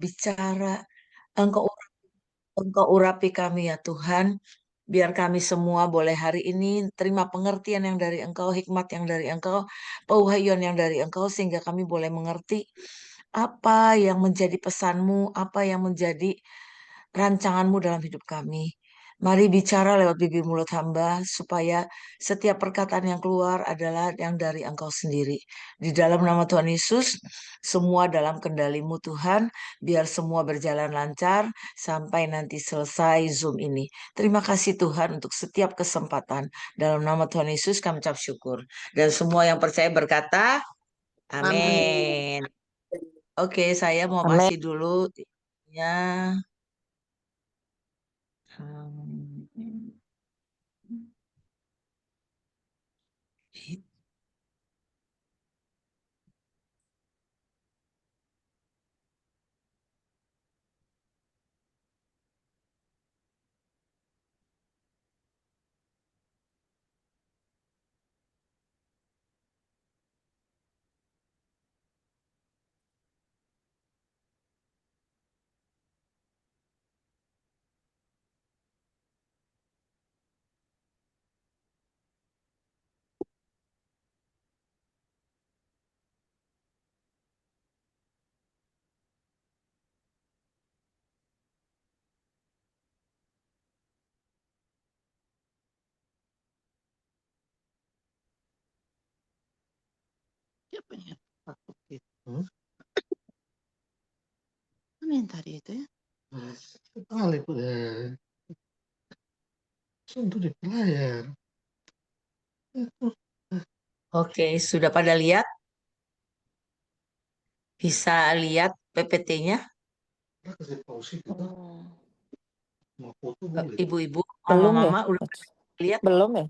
bicara. Engkau, Engkau urapi kami ya Tuhan. Biar kami semua boleh hari ini terima pengertian yang dari Engkau, hikmat yang dari Engkau, pewahyuan yang dari Engkau, sehingga kami boleh mengerti apa yang menjadi pesanmu, apa yang menjadi rancanganmu dalam hidup kami. Mari bicara lewat bibir mulut hamba, supaya setiap perkataan yang keluar adalah yang dari Engkau sendiri. Di dalam nama Tuhan Yesus, semua dalam kendalimu Tuhan, biar semua berjalan lancar sampai nanti selesai Zoom ini. Terima kasih Tuhan untuk setiap kesempatan. Dalam nama Tuhan Yesus kami ucap syukur. Dan semua yang percaya berkata, Amin. amin. Oke, saya mau Amin. kasih dulu ya. Hmm. Siapa yang takut itu? Mana yang tadi itu ya? Kali untuk di player. Oke, sudah pada lihat? Bisa lihat PPT-nya? Kasih pause itu. Mau foto Ibu-ibu, Belum ya? mama-mama udah lihat? Belum ya?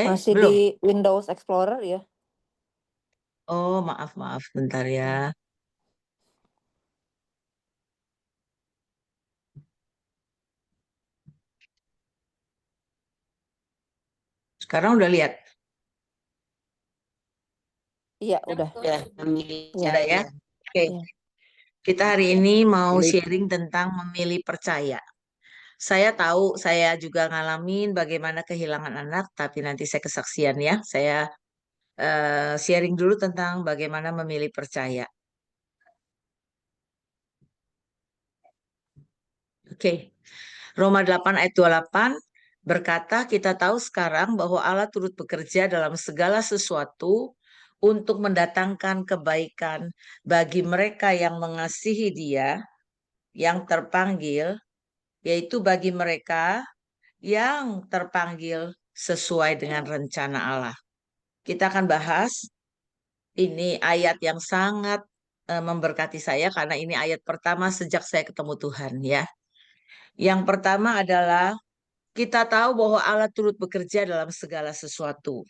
Masih Belum? di Windows Explorer ya? Oh, maaf, bentar ya. Sekarang udah lihat? Iya, udah. Ya, memilih Iya. Udah ya? Oke. Iya. Kita hari ini mau sharing tentang memilih percaya. Saya tahu, saya juga ngalamin bagaimana kehilangan anak, tapi nanti saya kesaksian ya. Saya sharing dulu tentang bagaimana memilih percaya. Oke. Roma 8 ayat 28 berkata, kita tahu sekarang bahwa Allah turut bekerja dalam segala sesuatu untuk mendatangkan kebaikan bagi mereka yang mengasihi Dia, yang terpanggil, yaitu bagi mereka yang terpanggil sesuai dengan rencana Allah. Kita akan bahas ini ayat yang sangat memberkati saya karena ini ayat pertama sejak saya ketemu Tuhan ya. Yang pertama adalah kita tahu bahwa Allah turut bekerja dalam segala sesuatu.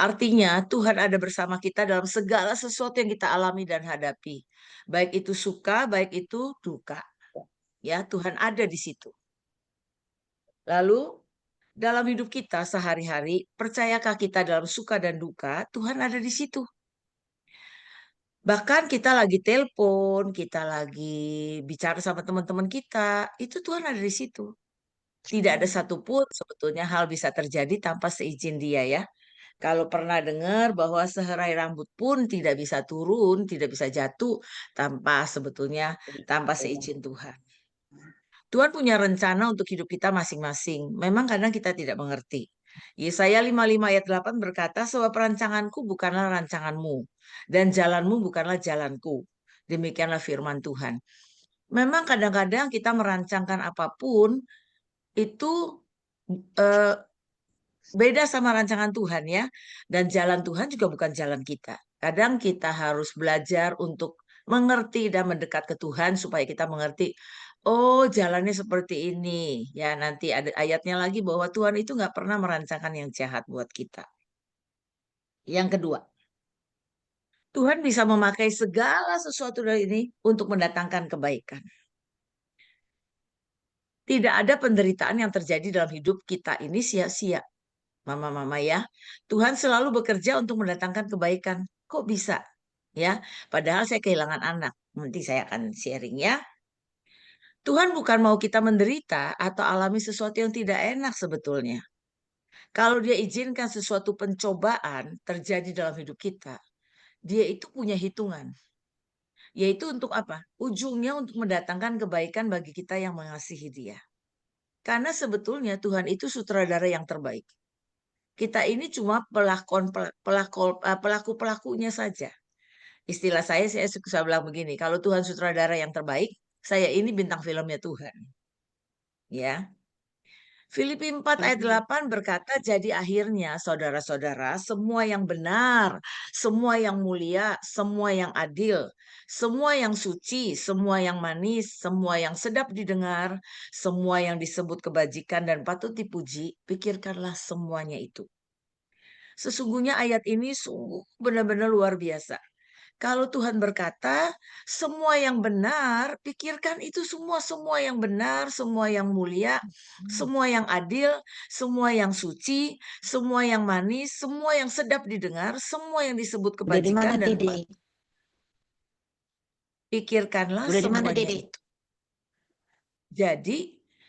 Artinya Tuhan ada bersama kita dalam segala sesuatu yang kita alami dan hadapi. Baik itu suka, baik itu duka. Ya, Tuhan ada di situ. Lalu dalam hidup kita sehari-hari, percayakah kita dalam suka dan duka, Tuhan ada di situ. Bahkan kita lagi telepon, kita lagi bicara sama teman-teman kita, itu Tuhan ada di situ. Tidak ada satupun sebetulnya hal bisa terjadi tanpa seizin Dia ya. Kalau pernah dengar bahwa sehelai rambut pun tidak bisa turun, tidak bisa jatuh tanpa seizin Tuhan. Tuhan punya rencana untuk hidup kita masing-masing. Memang kadang kita tidak mengerti. Yesaya 55 ayat 8 berkata, sebab perancanganku bukanlah rancanganmu, dan jalanmu bukanlah jalanku. Demikianlah firman Tuhan. Memang kadang-kadang kita merancangkan apapun, itu eh, beda sama rancangan Tuhan ya. Dan jalan Tuhan juga bukan jalan kita. Kadang kita harus belajar untuk mengerti dan mendekat ke Tuhan supaya kita mengerti, oh jalannya seperti ini. Ya nanti ada ayatnya lagi bahwa Tuhan itu nggak pernah merancangkan yang jahat buat kita. Yang kedua, Tuhan bisa memakai segala sesuatu dari ini untuk mendatangkan kebaikan. Tidak ada penderitaan yang terjadi dalam hidup kita ini sia-sia. Mama-mama ya, Tuhan selalu bekerja untuk mendatangkan kebaikan. Kok bisa? Ya, padahal saya kehilangan anak. Nanti saya akan sharing ya. Tuhan bukan mau kita menderita atau alami sesuatu yang tidak enak sebetulnya. Kalau dia izinkan sesuatu pencobaan terjadi dalam hidup kita, dia itu punya hitungan. Yaitu untuk apa? Ujungnya untuk mendatangkan kebaikan bagi kita yang mengasihi dia. Karena sebetulnya Tuhan itu sutradara yang terbaik. Kita ini cuma pelaku-pelakunya saja. Istilah saya suka bilang begini, kalau Tuhan sutradara yang terbaik, saya ini bintang filmnya Tuhan. Ya. Filipi 4 ayat 8 berkata, jadi akhirnya saudara-saudara, semua yang benar, semua yang mulia, semua yang adil, semua yang suci, semua yang manis, semua yang sedap didengar, semua yang disebut kebajikan dan patut dipuji, pikirkanlah semuanya itu. Sesungguhnya ayat ini sungguh benar-benar luar biasa. Kalau Tuhan berkata, semua yang benar, pikirkan itu semua yang benar, semua yang mulia, semua yang adil, semua yang suci, semua yang manis, semua yang sedap didengar, semua yang disebut Udah di mana, kebajikan dan Dede? pikirkanlah Udah di mana, semuanya Dede? itu. Jadi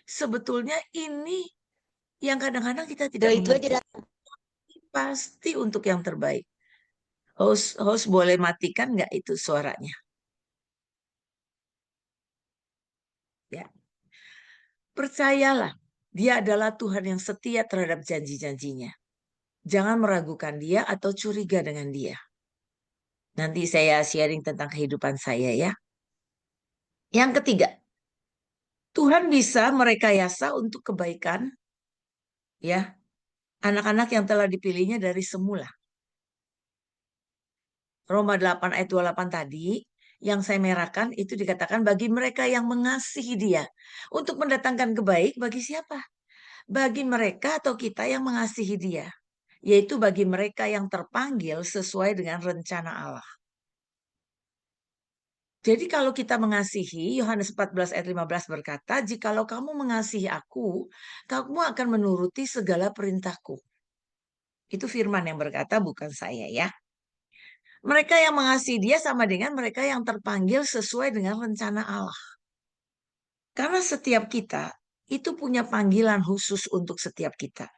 sebetulnya ini yang kadang-kadang kita tidak Udah itu aja mengerti. dah. Pasti untuk yang terbaik. Host boleh matikan nggak itu suaranya? Ya. Percayalah, dia adalah Tuhan yang setia terhadap janji-janjinya. Jangan meragukan dia atau curiga dengan dia. Nanti saya sharing tentang kehidupan saya ya. Yang ketiga, Tuhan bisa merekayasa untuk kebaikan ya anak-anak yang telah dipilihnya dari semula. Roma 8 ayat 28 tadi yang saya merahkan itu dikatakan bagi mereka yang mengasihi dia. Untuk mendatangkan kebaik bagi siapa? Bagi mereka atau kita yang mengasihi dia. Yaitu bagi mereka yang terpanggil sesuai dengan rencana Allah. Jadi kalau kita mengasihi, Yohanes 14 ayat 15 berkata, jikalau kamu mengasihi aku, kamu akan menuruti segala perintahku. Itu firman yang berkata, bukan saya ya. Mereka yang mengasihi dia sama dengan mereka yang terpanggil sesuai dengan rencana Allah. Karena setiap kita itu punya panggilan khusus untuk setiap kita.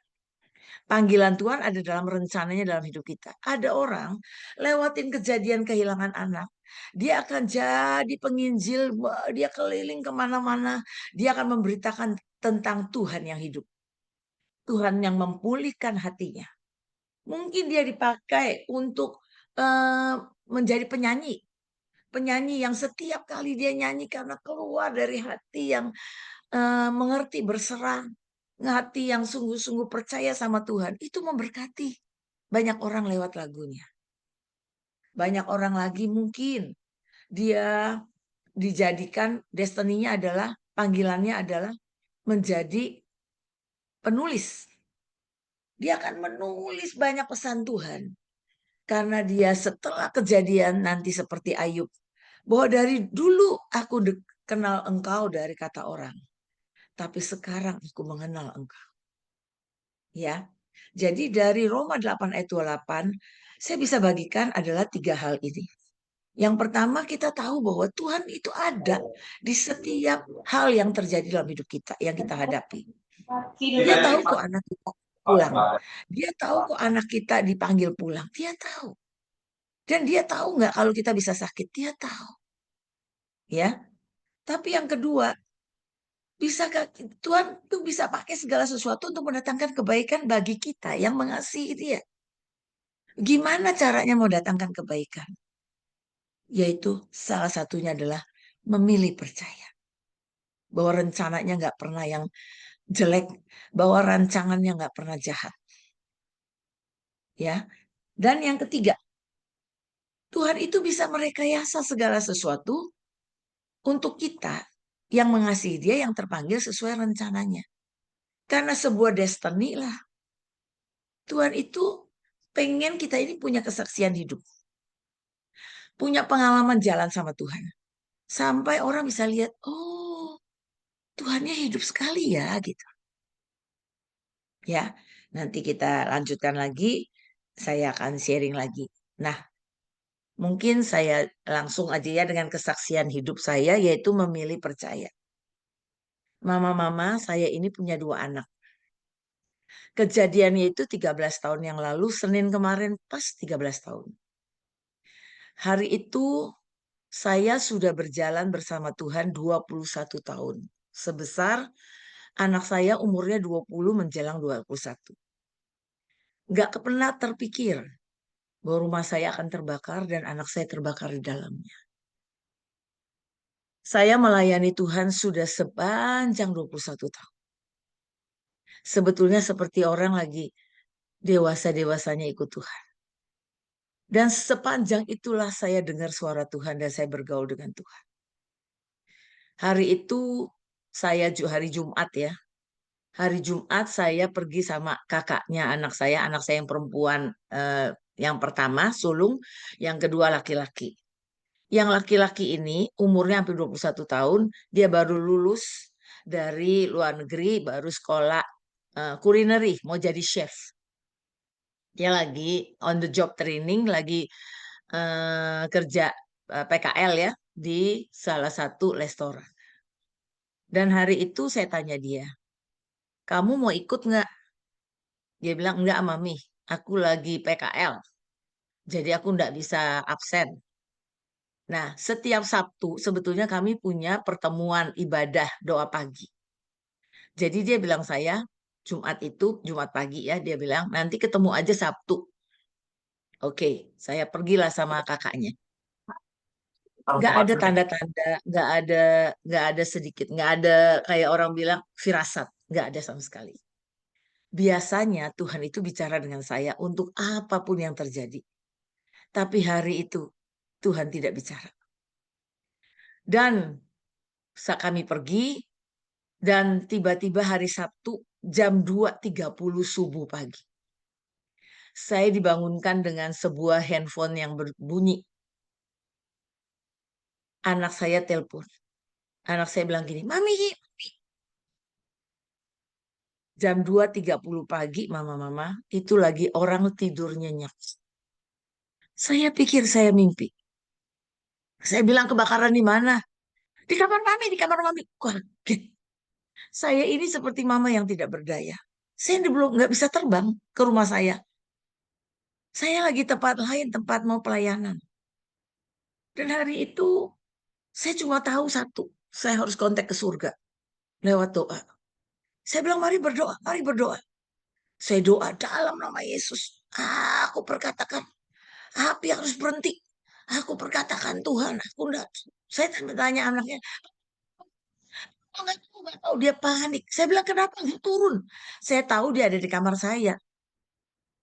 Panggilan Tuhan ada dalam rencananya dalam hidup kita. Ada orang lewatin kejadian kehilangan anak. Dia akan jadi penginjil, dia keliling kemana-mana. Dia akan memberitakan tentang Tuhan yang hidup. Tuhan yang memulihkan hatinya. Mungkin dia dipakai untuk menjadi penyanyi. Penyanyi yang setiap kali dia nyanyi karena keluar dari hati yang mengerti, berserah. Hati yang sungguh-sungguh percaya sama Tuhan. Itu memberkati banyak orang lewat lagunya. Banyak orang lagi mungkin dia dijadikan destininya adalah, panggilannya adalah menjadi penulis. Dia akan menulis banyak pesan Tuhan. Karena dia setelah kejadian nanti seperti Ayub. Bahwa dari dulu aku kenal engkau dari kata orang. Tapi sekarang aku mengenal engkau. Ya, jadi dari Roma 8 ayat 28, saya bisa bagikan adalah 3 hal ini. Yang pertama kita tahu bahwa Tuhan itu ada di setiap hal yang terjadi dalam hidup kita, yang kita hadapi. Dia tahu kok anak kita pulang. Dia tahu kok anak kita dipanggil pulang. Dia tahu. Dan dia tahu nggak kalau kita bisa sakit. Dia tahu. Ya. Tapi yang kedua, bisakah Tuhan tuh bisa pakai segala sesuatu untuk mendatangkan kebaikan bagi kita yang mengasihi dia. Gimana caranya mau datangkan kebaikan? Yaitu salah satunya adalah memilih percaya. Bahwa rencananya nggak pernah yang jelek. Bahwa rancangannya nggak pernah jahat. Ya. Dan yang ketiga, Tuhan itu bisa merekayasa segala sesuatu untuk kita yang mengasihi dia yang terpanggil sesuai rencananya. Karena sebuah destiny lah. Tuhan itu pengen kita ini punya kesaksian hidup. Punya pengalaman jalan sama Tuhan. Sampai orang bisa lihat, oh Tuhannya hidup sekali ya gitu. Ya, nanti kita lanjutkan lagi. Saya akan sharing lagi. Nah, Mungkin saya langsung aja ya dengan kesaksian hidup saya, yaitu memilih percaya. Mama-mama, saya ini punya 2 anak. Kejadiannya itu 13 tahun yang lalu, Senin kemarin pas 13 tahun. Hari itu saya sudah berjalan bersama Tuhan 21 tahun. Sebesar anak saya umurnya 20 menjelang 21. Nggak pernah terpikir bahwa rumah saya akan terbakar dan anak saya terbakar di dalamnya. Saya melayani Tuhan sudah sepanjang 21 tahun. Sebetulnya seperti orang lagi dewasa-dewasanya ikut Tuhan. Dan sepanjang itulah saya dengar suara Tuhan dan saya bergaul dengan Tuhan. Hari itu hari Jumat ya. Hari Jumat saya pergi sama kakaknya anak saya yang perempuan yang pertama sulung, yang kedua laki-laki. Yang laki-laki ini umurnya hampir 21 tahun, dia baru lulus dari luar negeri, baru sekolah kulineri, mau jadi chef. Dia lagi on the job training, lagi kerja PKL ya di salah satu restoran. Dan hari itu saya tanya dia, kamu mau ikut nggak? Dia bilang, enggak Mami, aku lagi PKL. Jadi aku nggak bisa absen. Nah, setiap Sabtu sebetulnya kami punya pertemuan ibadah doa pagi. Jadi dia bilang Jumat pagi ya, dia bilang nanti ketemu aja Sabtu. Oke, saya pergilah sama kakaknya. Nggak ada tanda-tanda, nggak ada sedikit, nggak ada kayak orang bilang firasat, nggak ada sama sekali. Biasanya Tuhan itu bicara dengan saya untuk apapun yang terjadi. Tapi hari itu Tuhan tidak bicara. Dan kami pergi dan tiba-tiba hari Sabtu jam 2.30 subuh pagi. Saya dibangunkan dengan sebuah handphone yang berbunyi. Anak saya telepon. Anak saya bilang gini, Mami. Jam 2.30 pagi, mama-mama, itu lagi orang tidur nyenyak. Saya pikir saya mimpi. Saya bilang kebakaran di mana? Di kamar Mami, di kamar Mami. Kaget. Saya ini seperti mama yang tidak berdaya. Saya belum nggak bisa terbang ke rumah saya. Saya lagi tempat lain, tempat mau pelayanan. Dan hari itu saya cuma tahu satu, saya harus kontak ke surga lewat doa. Saya bilang mari berdoa, mari berdoa. Saya doa dalam nama Yesus. Aku perkatakan, api harus berhenti. Aku perkatakan Tuhan, aku enggak. Saya tanya anaknya, nggak tahu dia panik. Saya bilang kenapa nggak turun? Saya tahu dia ada di kamar saya.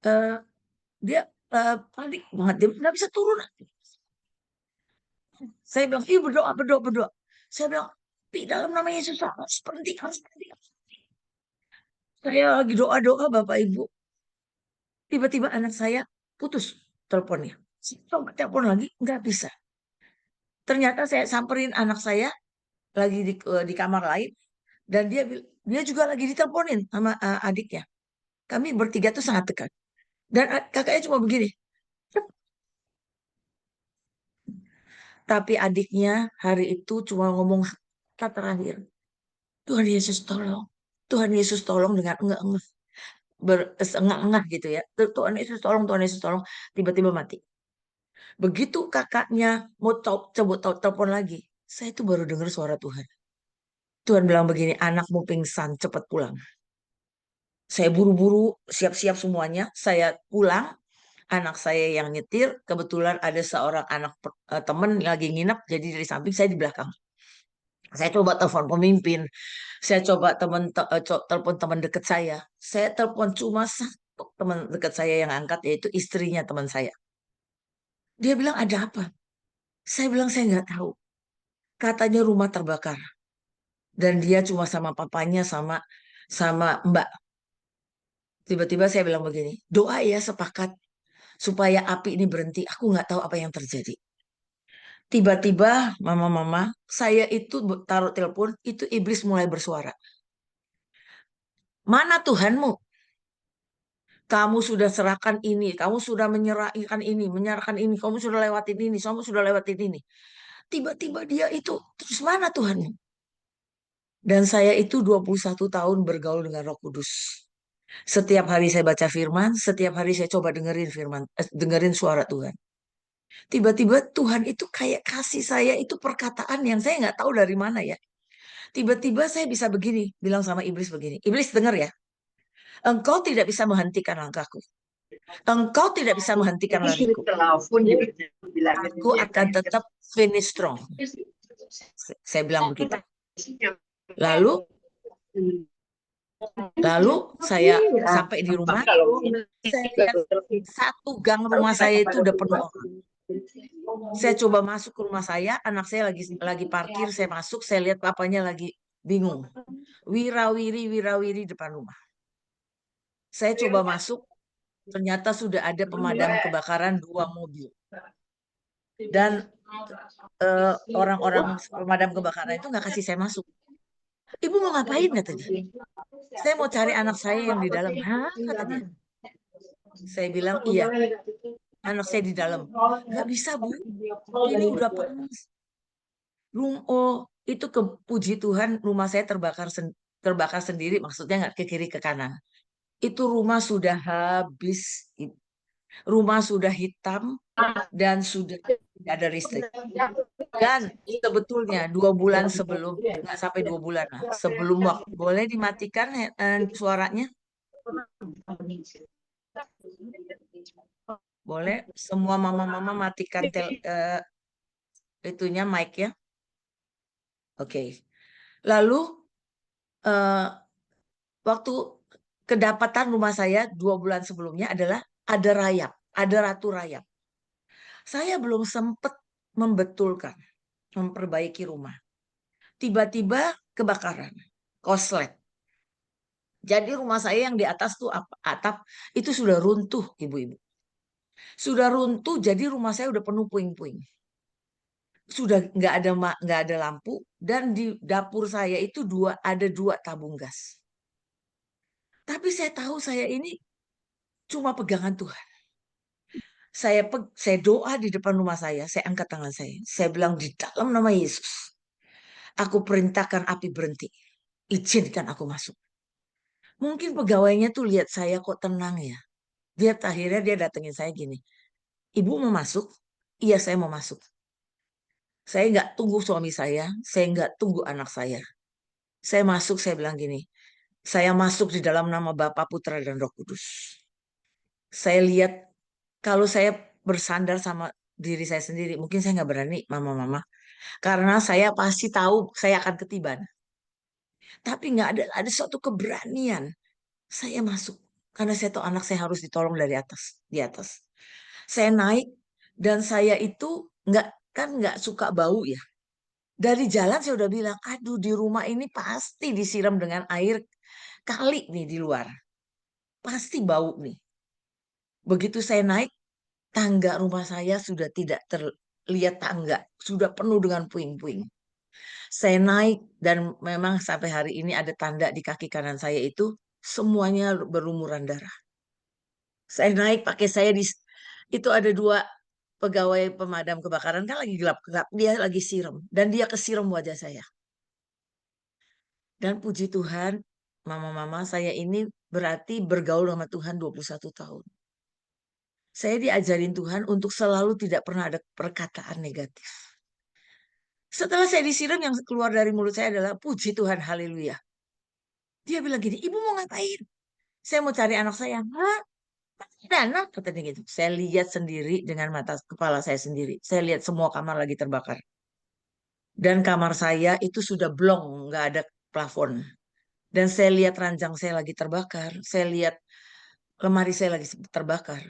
Eh, dia panik banget, dia nggak bisa turun. Saya bilang, iya berdoa, berdoa, berdoa. Saya bilang, di dalam nama Yesus harus berhenti, harus berhenti. Saya lagi doa-doa Bapak Ibu. Tiba-tiba anak saya putus teleponnya. Saya coba telepon lagi, nggak bisa. Ternyata saya samperin anak saya lagi di kamar lain. Dan dia juga lagi diteleponin sama adiknya. Kami bertiga tuh sangat dekat. Dan kakaknya cuma begini. Tapi adiknya hari itu cuma ngomong kata terakhir. Tuhan Yesus tolong. Tuhan Yesus tolong dengan enggak-enggak. Berengah-engah gitu ya. Tuhan Yesus tolong, Tuhan Yesus tolong. Tiba-tiba mati. Begitu kakaknya mau coba telepon lagi. Saya itu baru dengar suara Tuhan. Tuhan bilang begini, anakmu pingsan, cepat pulang. Saya buru-buru siap-siap semuanya. Saya pulang. Anak saya yang nyetir, kebetulan ada seorang anak teman lagi nginep, jadi dari samping saya di belakang. Saya coba telepon pemimpin, saya coba telepon teman dekat saya. Saya telepon cuma satu teman dekat saya yang angkat, yaitu istrinya teman saya. Dia bilang ada apa? Saya bilang saya nggak tahu. Katanya rumah terbakar dan dia cuma sama papanya sama Mbak. Tiba-tiba saya bilang begini, doa ya sepakat supaya api ini berhenti. Aku nggak tahu apa yang terjadi. Tiba-tiba, mama-mama, saya itu taruh telepon, itu iblis mulai bersuara. Mana Tuhanmu? Kamu sudah serahkan ini, kamu sudah menyerahkan ini, kamu sudah lewatin ini, kamu sudah lewatin ini. Tiba-tiba dia itu, terus mana Tuhan? Dan saya itu 21 tahun bergaul dengan Roh Kudus. Setiap hari saya baca firman, setiap hari saya coba dengerin suara Tuhan. Tiba-tiba Tuhan itu kayak kasih saya itu perkataan yang saya nggak tahu dari mana ya. Tiba-tiba saya bisa begini, bilang sama iblis begini. Iblis dengar ya, engkau tidak bisa menghentikan langkahku. Engkau tidak bisa menghentikan lariku. Aku akan tetap finish strong. Saya bilang begitu. Lalu saya sampai di rumah, saya lihat satu gang rumah saya itu udah penuh orang. Saya coba masuk ke rumah saya, anak saya lagi parkir, saya masuk, saya lihat papanya lagi bingung. Wirawiri depan rumah. Saya coba masuk, ternyata sudah ada pemadam kebakaran 2 mobil. Dan orang-orang pemadam kebakaran itu nggak kasih saya masuk. Ibu mau ngapain katanya? Saya mau cari anak saya yang di dalam. Hah katanya. Saya bilang iya, anak saya di dalam. Nggak bisa Bu, ini udah panas. Itu puji Tuhan rumah saya terbakar sendiri, maksudnya nggak ke kiri ke kanan. Itu rumah sudah habis, rumah sudah hitam dan sudah tidak ada listrik. Dan sebetulnya 2 bulan sebelum, nggak sampai 2 bulan lah, sebelum waktu, boleh dimatikan suaranya? Boleh, semua mama-mama matikan itunya mic ya. Oke. Lalu waktu kedapatan rumah saya 2 bulan sebelumnya adalah ada rayap, ada ratu rayap. Saya belum sempat membetulkan, memperbaiki rumah. Tiba-tiba kebakaran, koslet. Jadi rumah saya yang di atas tuh atap itu sudah runtuh, ibu-ibu. Sudah runtuh, jadi rumah saya udah penuh puing-puing. Sudah nggak ada lampu dan di dapur saya itu ada 2 tabung gas. Tapi saya tahu saya ini cuma pegangan Tuhan. Saya doa di depan rumah saya angkat tangan saya. Saya bilang di dalam nama Yesus, aku perintahkan api berhenti. Izinkan aku masuk. Mungkin pegawainya tuh lihat saya kok tenang ya. Akhirnya dia datengin saya gini. Ibu mau masuk? Iya saya mau masuk. Saya nggak tunggu suami saya nggak tunggu anak saya. Saya masuk, saya bilang gini. Saya masuk di dalam nama Bapa, Putra, dan Roh Kudus. Saya lihat kalau saya bersandar sama diri saya sendiri, mungkin saya nggak berani, mama-mama. Karena saya pasti tahu saya akan ketiban. Tapi nggak ada suatu keberanian. Saya masuk karena saya tahu anak saya harus ditolong dari di atas. Saya naik dan saya itu nggak suka bau ya. Dari jalan saya udah bilang, aduh di rumah ini pasti disiram dengan air kali nih di luar. Pasti bau nih. Begitu saya naik, tangga rumah saya sudah tidak terlihat tangga. Sudah penuh dengan puing-puing. Saya naik dan memang sampai hari ini ada tanda di kaki kanan saya itu semuanya berlumuran darah. Saya naik pakai itu ada 2 pegawai pemadam kebakaran kan lagi gelap-gelap. Dia lagi siram dan dia kesiram wajah saya. Dan puji Tuhan, mama-mama saya ini berarti bergaul sama Tuhan 21 tahun. Saya diajarin Tuhan untuk selalu tidak pernah ada perkataan negatif. Setelah saya disiram yang keluar dari mulut saya adalah puji Tuhan, haleluya. Dia bilang gini, ibu mau ngapain? Saya mau cari anak saya. Hah? Ada anak? Katanya gitu. Saya lihat sendiri dengan mata kepala saya sendiri. Saya lihat semua kamar lagi terbakar. Dan kamar saya itu sudah blong, nggak ada plafon. Dan saya lihat ranjang saya lagi terbakar. Saya lihat lemari saya lagi terbakar.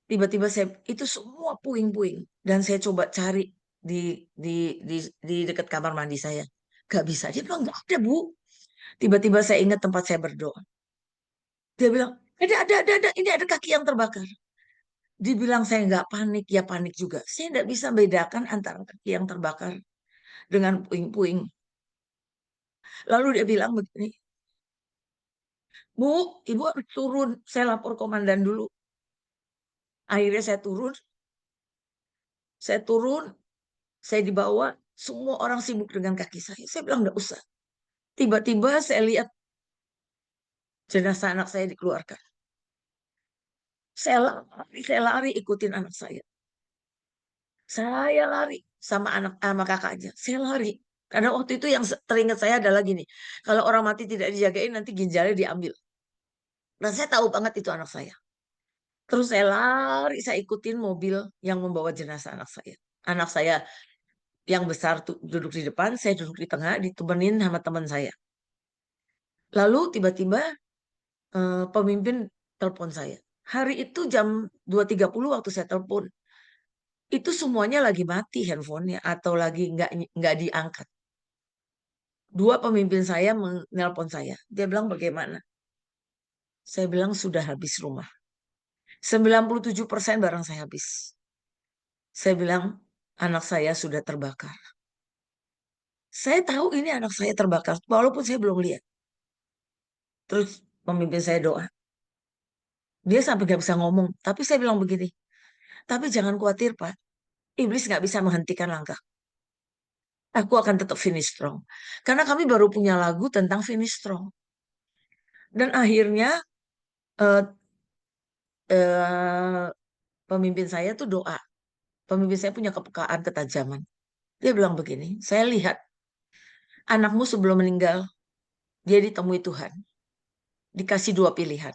Tiba-tiba itu semua puing-puing. Dan saya coba cari di dekat kamar mandi saya. Gak bisa. Dia bilang, gak ada Bu. Tiba-tiba saya ingat tempat saya berdoa. Dia bilang, ada. Ini ada kaki yang terbakar. Dibilang saya nggak panik, ya panik juga. Saya nggak bisa bedakan antara kaki yang terbakar dengan puing-puing. Lalu dia bilang begini, Bu, ibu harus turun. Saya lapor komandan dulu. Akhirnya saya turun, saya dibawa. Semua orang sibuk dengan kaki saya. Saya bilang nggak usah. Tiba-tiba saya lihat jenazah anak saya dikeluarkan. Saya lari ikutin anak saya. Saya lari sama kakaknya. Saya lari. Karena waktu itu yang teringat saya adalah gini. Kalau orang mati tidak dijagain nanti ginjalnya diambil. Dan saya tahu banget itu anak saya. Terus saya lari, saya ikutin mobil yang membawa jenazah anak saya. Anak saya yang besar duduk di depan, saya duduk di tengah, ditemenin sama teman saya. Lalu tiba-tiba pemimpin telepon saya. Hari itu jam 2.30 waktu saya telepon, itu semuanya lagi mati handphonenya atau lagi nggak diangkat. Dua pemimpin saya menelpon saya. Dia bilang bagaimana? Saya bilang sudah habis rumah. 97% barang saya habis. Saya bilang anak saya sudah terbakar. Saya tahu ini anak saya terbakar, walaupun saya belum lihat. Terus pemimpin saya doa. Dia sampai gak bisa ngomong. Tapi saya bilang begini, tapi jangan khawatir Pak. Iblis gak bisa menghentikan langkah. Aku akan tetap finish strong. Karena kami baru punya lagu tentang finish strong. Dan akhirnya eh, eh, pemimpin saya tuh doa. Pemimpin saya punya kepekaan, ketajaman. Dia bilang begini, saya lihat anakmu sebelum meninggal, dia ditemui Tuhan. Dikasih dua pilihan.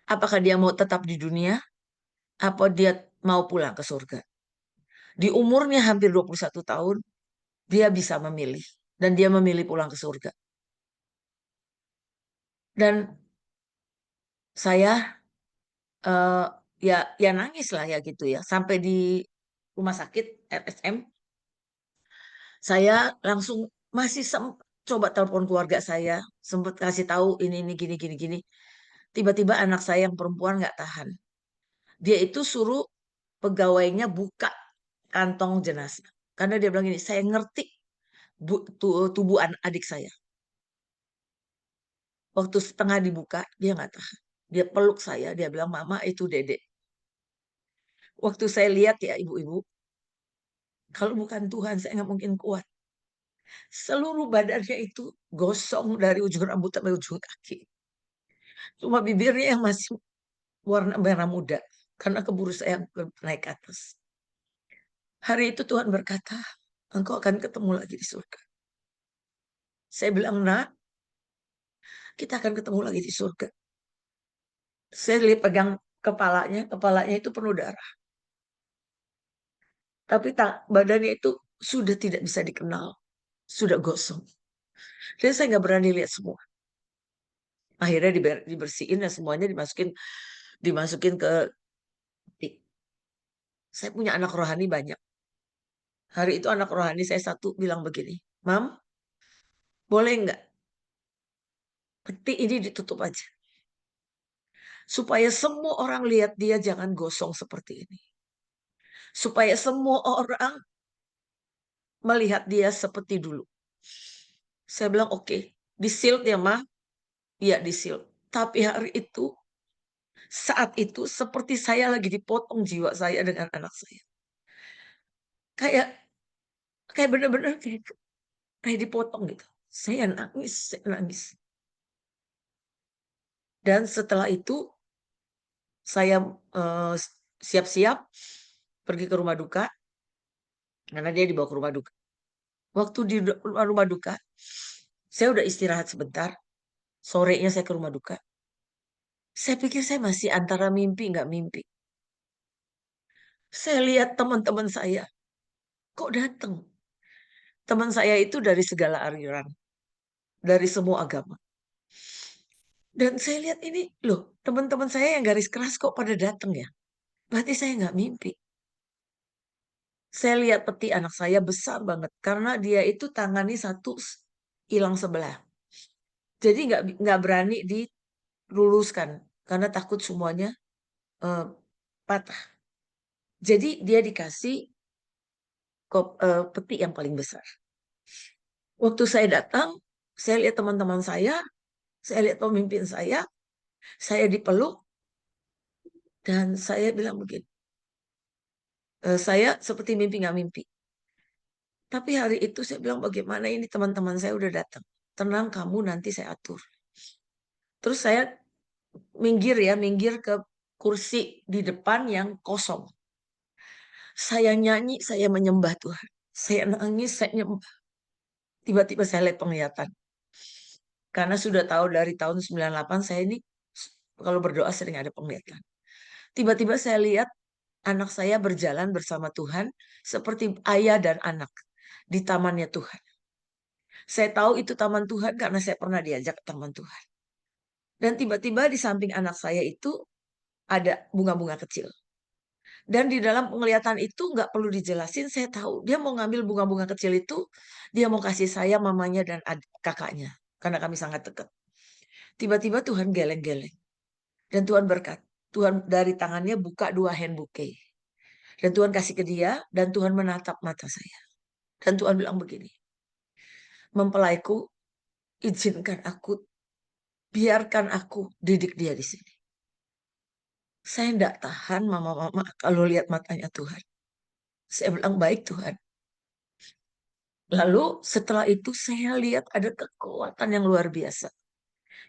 Apakah dia mau tetap di dunia, apa dia mau pulang ke surga. Di umurnya hampir 21 tahun, dia bisa memilih. Dan dia memilih pulang ke surga. Dan saya eh, ya nangis lah ya gitu ya. Sampai di rumah sakit RSM, saya langsung masih coba telepon keluarga saya, sempat kasih tahu ini gini gini gini. Tiba-tiba anak saya yang perempuan nggak tahan. Dia itu suruh pegawainya buka kantong jenazah. Karena dia bilang gini, saya ngerti tubuh adik saya. Waktu setengah dibuka, dia nggak tahan. Dia peluk saya, dia bilang, Mama itu Dedek. Waktu saya lihat ya ibu-ibu, kalau bukan Tuhan saya nggak mungkin kuat. Seluruh badannya itu gosong dari ujung rambut sampai ujung kaki. Cuma bibirnya yang masih warna merah muda. Karena keburu saya naik ke atas. Hari itu Tuhan berkata, engkau akan ketemu lagi di surga. Saya bilang, nak, kita akan ketemu lagi di surga. Saya lihat pegang kepalanya itu penuh darah. Tapi badannya itu sudah tidak bisa dikenal. Sudah gosong. Jadi saya nggak berani lihat semua. Akhirnya dibersihin dan semuanya dimasukin ke peti. Saya punya anak rohani banyak. Hari itu anak rohani saya satu bilang begini, Mam, boleh nggak peti ini ditutup aja. Supaya semua orang lihat dia jangan gosong seperti ini. Supaya semua orang melihat dia seperti dulu. Saya bilang oke, di-sealed ya Ma? Iya di-sealed. Tapi hari itu, saat itu seperti saya lagi dipotong jiwa saya dengan anak saya. Kayak bener-bener kayak dipotong gitu. Saya nangis. Dan setelah itu saya siap-siap pergi ke rumah duka karena dia dibawa ke rumah duka. Waktu di rumah duka, saya udah istirahat sebentar. Sorenya saya ke rumah duka. Saya pikir saya masih antara mimpi nggak mimpi. Saya lihat teman-teman saya, kok datang? Teman saya itu dari segala aliran, dari semua agama. Dan saya lihat ini, loh, teman-teman saya yang garis keras kok pada datang ya? Berarti saya nggak mimpi. Saya lihat peti anak saya besar banget karena dia itu tangannya satu hilang sebelah. Jadi nggak berani diluluskan karena takut semuanya eh, patah. Jadi dia dikasih peti yang paling besar. Waktu saya datang, saya lihat teman-teman saya Saya lihat pemimpin saya dipeluk, dan saya bilang begini, saya seperti mimpi nggak mimpi. Tapi hari itu saya bilang, bagaimana ini teman-teman saya udah datang. Tenang kamu, nanti saya atur. Terus saya minggir ke kursi di depan yang kosong. Saya nyanyi, saya menyembah Tuhan. Saya nangis, saya nyembah. Tiba-tiba saya lihat penglihatan. Karena sudah tahu dari tahun 98 saya ini kalau berdoa sering ada penglihatan. Tiba-tiba saya lihat anak saya berjalan bersama Tuhan seperti ayah dan anak di tamannya Tuhan. Saya tahu itu taman Tuhan karena saya pernah diajak ke taman Tuhan. Dan tiba-tiba di samping anak saya itu ada bunga-bunga kecil. Dan di dalam penglihatan itu nggak perlu dijelasin, saya tahu dia mau ngambil bunga-bunga kecil itu, dia mau kasih saya, mamanya, dan kakaknya. Karena kami sangat dekat. Tiba-tiba Tuhan geleng-geleng. Dan Tuhan berkat. Tuhan dari tangannya buka 2 hand bouquet. Dan Tuhan kasih ke dia, dan Tuhan menatap mata saya. Dan Tuhan bilang begini, mempelaiku, izinkan aku, biarkan aku didik dia di sini. Saya tidak tahan mama-mama kalau lihat matanya Tuhan. Saya bilang, baik Tuhan. Lalu setelah itu saya lihat ada kekuatan yang luar biasa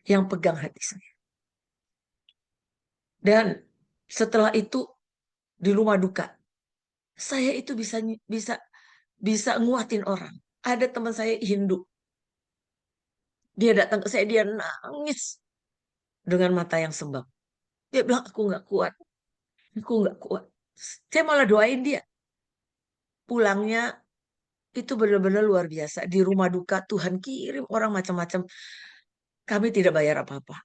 yang pegang hati saya. Dan setelah itu di rumah duka, saya itu bisa nguatin orang. Ada teman saya Hindu. Dia datang ke saya, dia nangis dengan mata yang sembab. Dia bilang, aku nggak kuat. Aku nggak kuat. Saya malah doain dia. Pulangnya itu benar-benar luar biasa. Di rumah duka Tuhan kirim orang macam-macam. Kami tidak bayar apa-apa.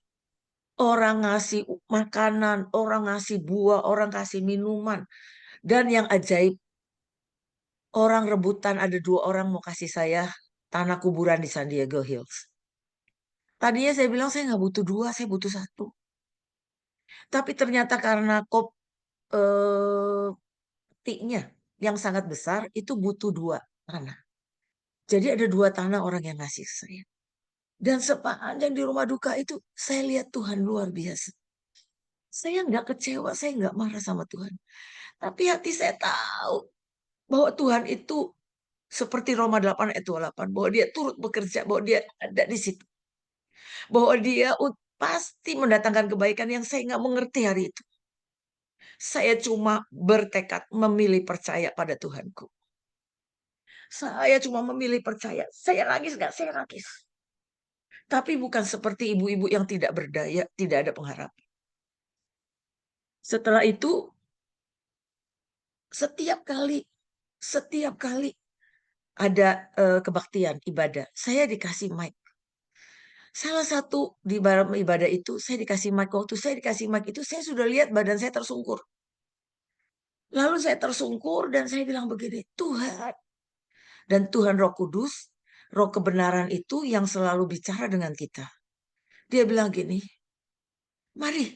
Orang ngasih makanan, orang ngasih buah, orang kasih minuman. Dan yang ajaib, orang rebutan, ada 2 orang mau kasih saya tanah kuburan di San Diego Hills. Tadinya saya bilang saya nggak butuh 2, saya butuh 1. Tapi ternyata karena tiknya yang sangat besar, itu butuh 2 tanah. Jadi ada 2 tanah orang yang ngasih saya. Dan sepanjang di rumah duka itu, saya lihat Tuhan luar biasa. Saya nggak kecewa, saya nggak marah sama Tuhan. Tapi hati saya tahu bahwa Tuhan itu seperti Roma 8 ayat 28, bahwa dia turut bekerja, bahwa dia ada di situ. Bahwa dia pasti mendatangkan kebaikan yang saya nggak mengerti hari itu. Saya cuma bertekad memilih percaya pada Tuhanku. Saya cuma memilih percaya. Saya nangis nggak? Saya nangis. Tapi bukan seperti ibu-ibu yang tidak berdaya, tidak ada pengharapan. Setelah itu, setiap kali ada kebaktian ibadah, saya dikasih mic. Salah satu di dalam ibadah itu saya dikasih mic. Waktu saya dikasih mic itu saya sudah lihat badan saya tersungkur. Lalu saya tersungkur dan saya bilang begini, Tuhan. Dan Tuhan Roh Kudus, Roh kebenaran itu yang selalu bicara dengan kita. Dia bilang gini, mari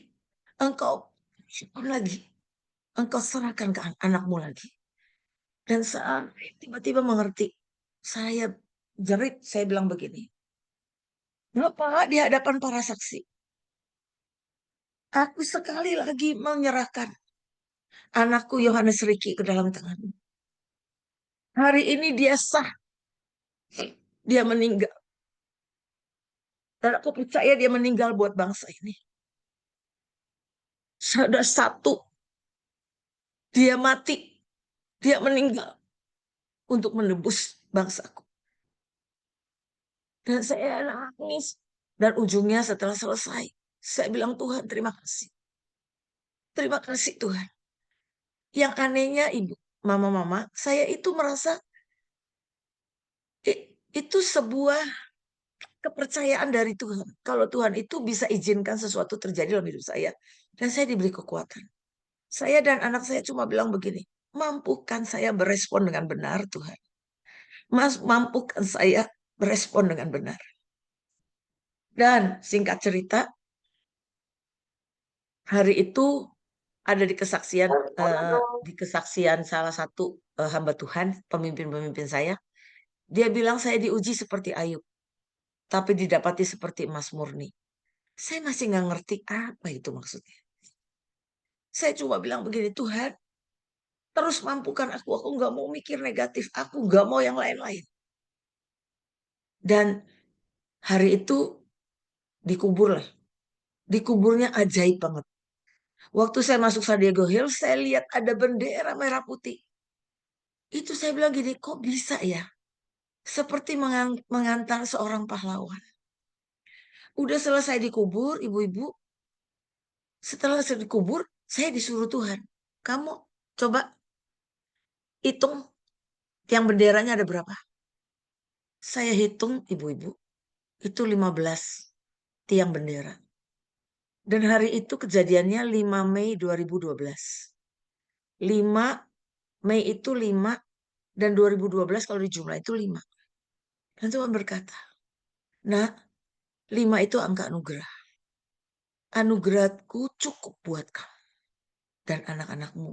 engkau lagi. Engkau serahkan ke anakmu lagi. Dan saat tiba-tiba mengerti. Saya jerit, saya bilang begini. Bapak di hadapan para saksi. Aku sekali lagi menyerahkan anakku Yohanes Riki ke dalam tanganmu. Hari ini dia sah. Dia meninggal. Dan aku percaya dia meninggal buat bangsa ini. Sudah 1. Dia mati. Dia meninggal. Untuk menebus bangsaku. Dan saya nangis. Dan ujungnya setelah selesai, saya bilang, Tuhan terima kasih. Terima kasih Tuhan. Yang anehnya ibu, mama-mama, saya itu merasa itu sebuah kepercayaan dari Tuhan. Kalau Tuhan itu bisa izinkan sesuatu terjadi dalam hidup saya. Dan saya diberi kekuatan. Saya dan anak saya cuma bilang begini, mampukan saya berespon dengan benar Tuhan. Mampukan saya berespon dengan benar. Dan singkat cerita, hari itu ada di kesaksian salah satu hamba Tuhan, pemimpin-pemimpin saya. Dia bilang saya diuji seperti Ayub. tapi didapati seperti emas murni. Saya masih nggak ngerti apa itu maksudnya. Saya cuma bilang begini, Tuhan, terus mampukan aku. Aku nggak mau mikir negatif. Aku nggak mau yang lain-lain. Dan hari itu dikubur lah. Dikuburnya ajaib banget. Waktu saya masuk San Diego Hills, saya lihat ada bendera merah putih. Itu saya bilang gini, kok bisa ya? Seperti mengantar seorang pahlawan. Udah selesai dikubur, ibu-ibu. Setelah saya dikubur, saya disuruh Tuhan. Kamu coba hitung yang benderanya ada berapa? Saya hitung, ibu-ibu. Itu 15 tiang bendera. Dan hari itu kejadiannya 5 Mei 2012. 5 Mei itu 5 dan 2012 kalau dijumlah itu 5. Dan Tuhan berkata, nah 5 itu angka anugerah. Anugerahku cukup buat kamu dan anak-anakmu,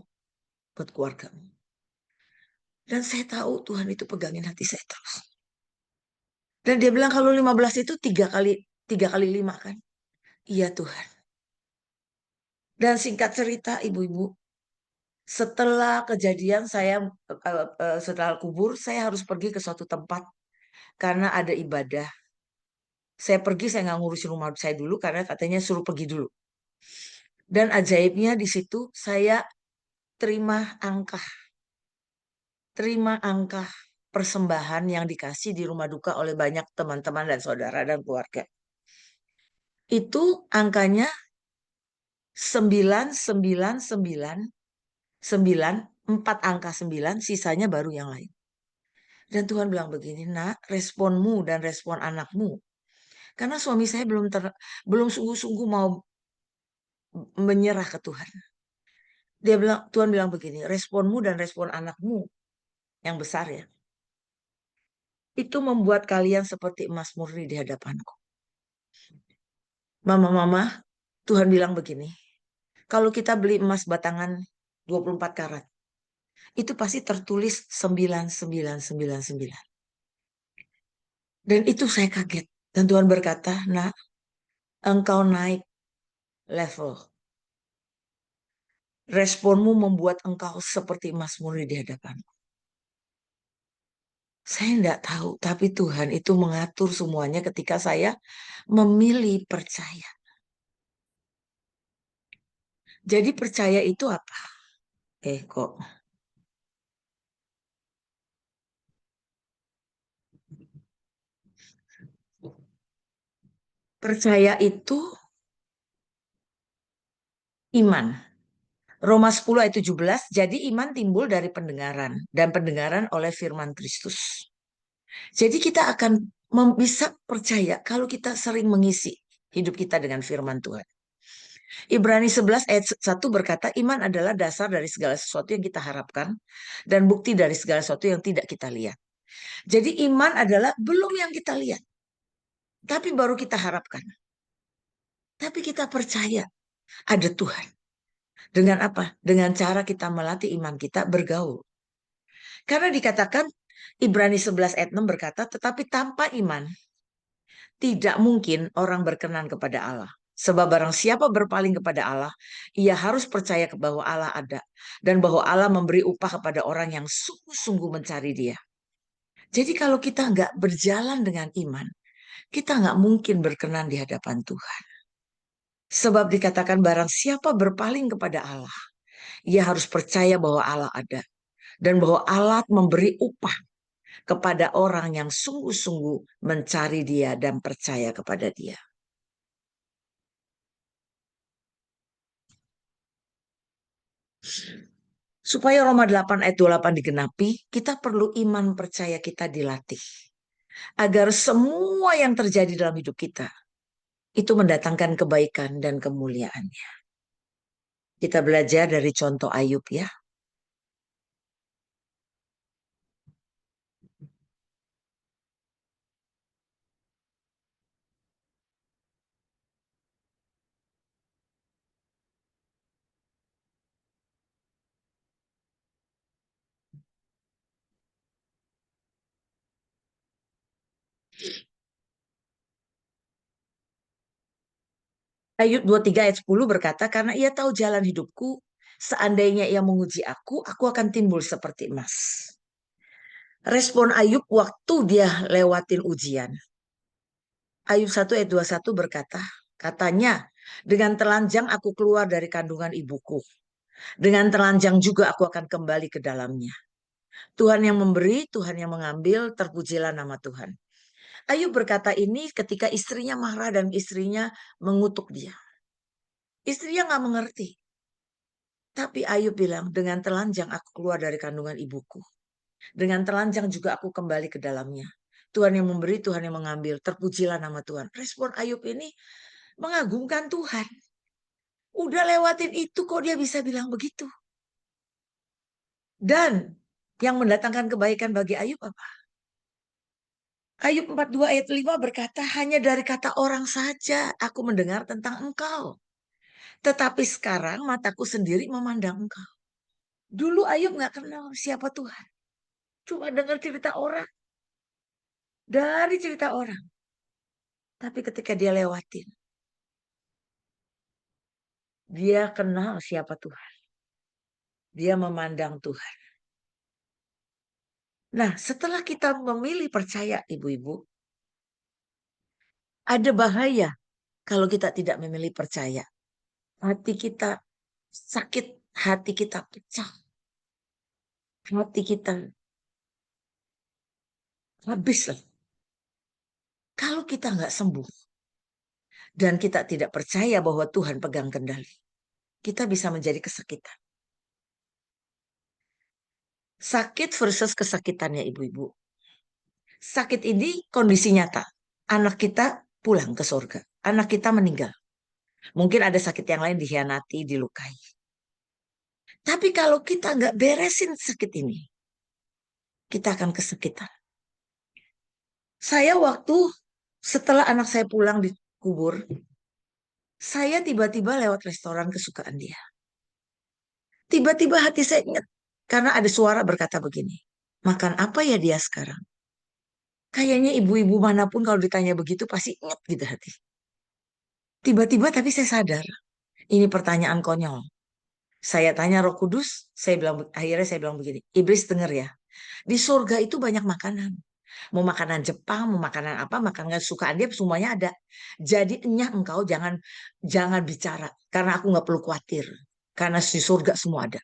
buat keluargamu. Dan saya tahu Tuhan itu pegangin hati saya terus. Dan dia bilang kalau 15 itu 3 kali 5 kan? Iya Tuhan. Dan singkat cerita ibu-ibu, setelah kejadian setelah kubur, saya harus pergi ke suatu tempat karena ada ibadah. Saya pergi, saya nggak ngurusin rumah saya dulu karena katanya suruh pergi dulu. Dan ajaibnya di situ saya terima angka persembahan yang dikasih di rumah duka oleh banyak teman-teman dan saudara dan keluarga. Itu angkanya 999, 4 angka 9, sisanya baru yang lain. Dan Tuhan bilang begini, nak, responmu dan respon anakmu. Karena suami saya belum sungguh-sungguh mau menyerah ke Tuhan. Tuhan bilang begini, responmu dan respon anakmu yang besar ya. Itu membuat kalian seperti emas murni di hadapanku. Mama-mama, Tuhan bilang begini, kalau kita beli emas batangan 24 karat, itu pasti tertulis 9999. Dan itu saya kaget. Dan Tuhan berkata, nah, engkau naik level. Responmu membuat engkau seperti emas murni di hadapanku. Saya tidak tahu, tapi Tuhan itu mengatur semuanya ketika saya memilih percaya. Jadi percaya itu apa? Kok. Percaya itu iman. Roma 10 ayat 17, jadi iman timbul dari pendengaran dan pendengaran oleh firman Kristus. Jadi kita akan bisa percaya kalau kita sering mengisi hidup kita dengan firman Tuhan. Ibrani 11 ayat 1 berkata, iman adalah dasar dari segala sesuatu yang kita harapkan dan bukti dari segala sesuatu yang tidak kita lihat. Jadi iman adalah belum yang kita lihat, tapi baru kita harapkan. Tapi kita percaya ada Tuhan. Dengan apa? Dengan cara kita melatih iman kita bergaul. Karena dikatakan Ibrani 11 ayat 6 berkata, tetapi tanpa iman tidak mungkin orang berkenan kepada Allah. Sebab barang siapa berpaling kepada Allah, ia harus percaya bahwa Allah ada. Dan bahwa Allah memberi upah kepada orang yang sungguh-sungguh mencari dia. Jadi kalau kita nggak berjalan dengan iman, kita nggak mungkin berkenan di hadapan Tuhan. Sebab dikatakan barang siapa berpaling kepada Allah, ia harus percaya bahwa Allah ada. Dan bahwa Allah memberi upah kepada orang yang sungguh-sungguh mencari dia dan percaya kepada dia. Supaya Roma 8 ayat 28 digenapi, kita perlu iman percaya kita dilatih. Agar semua yang terjadi dalam hidup kita, itu mendatangkan kebaikan dan kemuliaannya. Kita belajar dari contoh Ayub ya. Ayub 23 ayat 10 berkata, karena ia tahu jalan hidupku, seandainya ia menguji aku akan timbul seperti emas. Respon Ayub waktu dia lewatin ujian. Ayub 1 ayat 21 berkata, katanya, dengan telanjang aku keluar dari kandungan ibuku. Dengan telanjang juga aku akan kembali ke dalamnya. Tuhan yang memberi, Tuhan yang mengambil, terpujilah nama Tuhan. Ayub berkata ini ketika istrinya marah dan istrinya mengutuk dia. Istrinya nggak mengerti. Tapi Ayub bilang, dengan telanjang aku keluar dari kandungan ibuku. Dengan telanjang juga aku kembali ke dalamnya. Tuhan yang memberi, Tuhan yang mengambil. Terpujilah nama Tuhan. Respon Ayub ini mengagumkan Tuhan. Udah lewatin itu kok dia bisa bilang begitu. Dan yang mendatangkan kebaikan bagi Ayub apa? Ayub 42 ayat 5 berkata, hanya dari kata orang saja aku mendengar tentang engkau. Tetapi sekarang mataku sendiri memandang engkau. Dulu Ayub gak kenal siapa Tuhan. Cuma dengar cerita orang. Dari cerita orang. Tapi ketika dia lewatin. Dia kenal siapa Tuhan. Dia memandang Tuhan. Nah, setelah kita memilih percaya, ibu-ibu, ada bahaya kalau kita tidak memilih percaya. Hati kita sakit, hati kita pecah. Hati kita habis lah. Kalau kita nggak sembuh dan kita tidak percaya bahwa Tuhan pegang kendali, kita bisa menjadi kesakitan. Sakit versus kesakitannya ibu-ibu. Sakit ini kondisi nyata. Anak kita pulang ke surga. Anak kita meninggal. Mungkin ada sakit yang lain, dikhianati, dilukai. Tapi kalau kita nggak beresin sakit ini, kita akan kesakitan. Saya waktu setelah anak saya pulang dikubur, saya tiba-tiba lewat restoran kesukaan dia. Tiba-tiba hati saya ingat, karena ada suara berkata begini, makan apa ya dia sekarang? Kayaknya ibu-ibu manapun kalau ditanya begitu pasti ingat gitu hati. Tiba-tiba tapi saya sadar, ini pertanyaan konyol. Saya tanya Roh Kudus, akhirnya saya bilang begini, iblis denger ya, di surga itu banyak makanan. Mau makanan Jepang, mau makanan apa, makanan kesukaan dia semuanya ada. Jadi engkau jangan bicara, karena aku nggak perlu khawatir, karena di surga semua ada.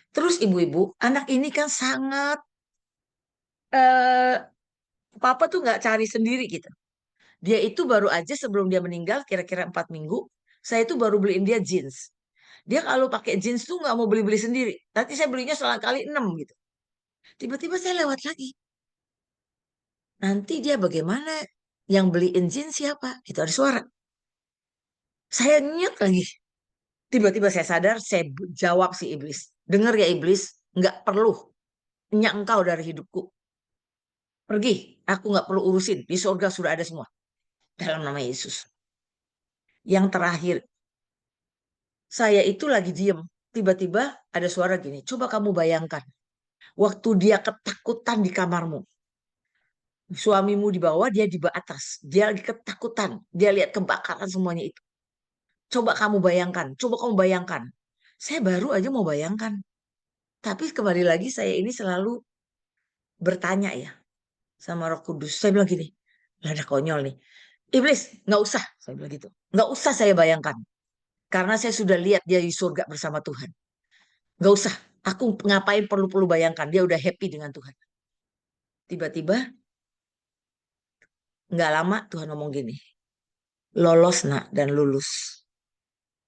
Terus ibu-ibu, anak ini kan sangat eh, papa tuh nggak cari sendiri gitu. Dia itu baru aja sebelum dia meninggal, kira-kira 4 minggu, saya itu baru beliin dia jeans. Dia kalau pakai jeans tuh nggak mau beli-beli sendiri. Nanti saya belinya sekali 6 gitu. Tiba-tiba saya lewat lagi. Nanti dia bagaimana? Yang beliin jeans siapa? Itu ada suara. Saya nyet lagi. Tiba-tiba saya sadar, saya jawab si iblis. Dengar ya iblis, nggak perlu nyak engkau dari hidupku. Pergi, aku nggak perlu urusin. Di surga sudah ada semua. Dalam nama Yesus. Yang terakhir, saya itu lagi diem. Tiba-tiba ada suara gini, coba kamu bayangkan. Waktu dia ketakutan di kamarmu. Suamimu di bawah, dia di atas. Dia lagi ketakutan. Dia lihat kebakaran semuanya itu. Coba kamu bayangkan, coba kamu bayangkan. Saya baru aja mau bayangkan. Tapi kembali lagi saya ini selalu bertanya ya sama Roh Kudus. Saya bilang gini, ada konyol nih. Iblis, nggak usah. Saya bilang gitu. Nggak usah saya bayangkan. Karena saya sudah lihat dia di surga bersama Tuhan. Nggak usah. Aku ngapain perlu bayangkan. Dia udah happy dengan Tuhan. Tiba-tiba, nggak lama Tuhan ngomong gini. Lolos nak dan lulus.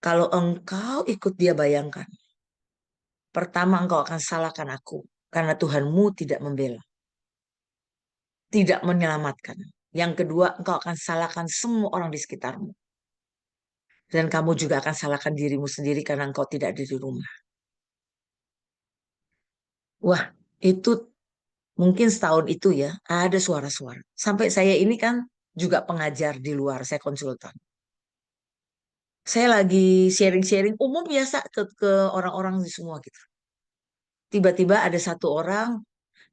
Kalau engkau ikut dia bayangkan. Pertama engkau akan salahkan aku. Karena Tuhanmu tidak membela. Tidak menyelamatkan. Yang kedua, engkau akan salahkan semua orang di sekitarmu. Dan kamu juga akan salahkan dirimu sendiri karena engkau tidak ada di rumah. Wah, itu mungkin setahun itu ya, ada suara-suara. Sampai saya ini kan juga pengajar di luar, saya konsultan. Saya lagi sharing-sharing umum biasa ke orang-orang di semua gitu. Tiba-tiba ada satu orang,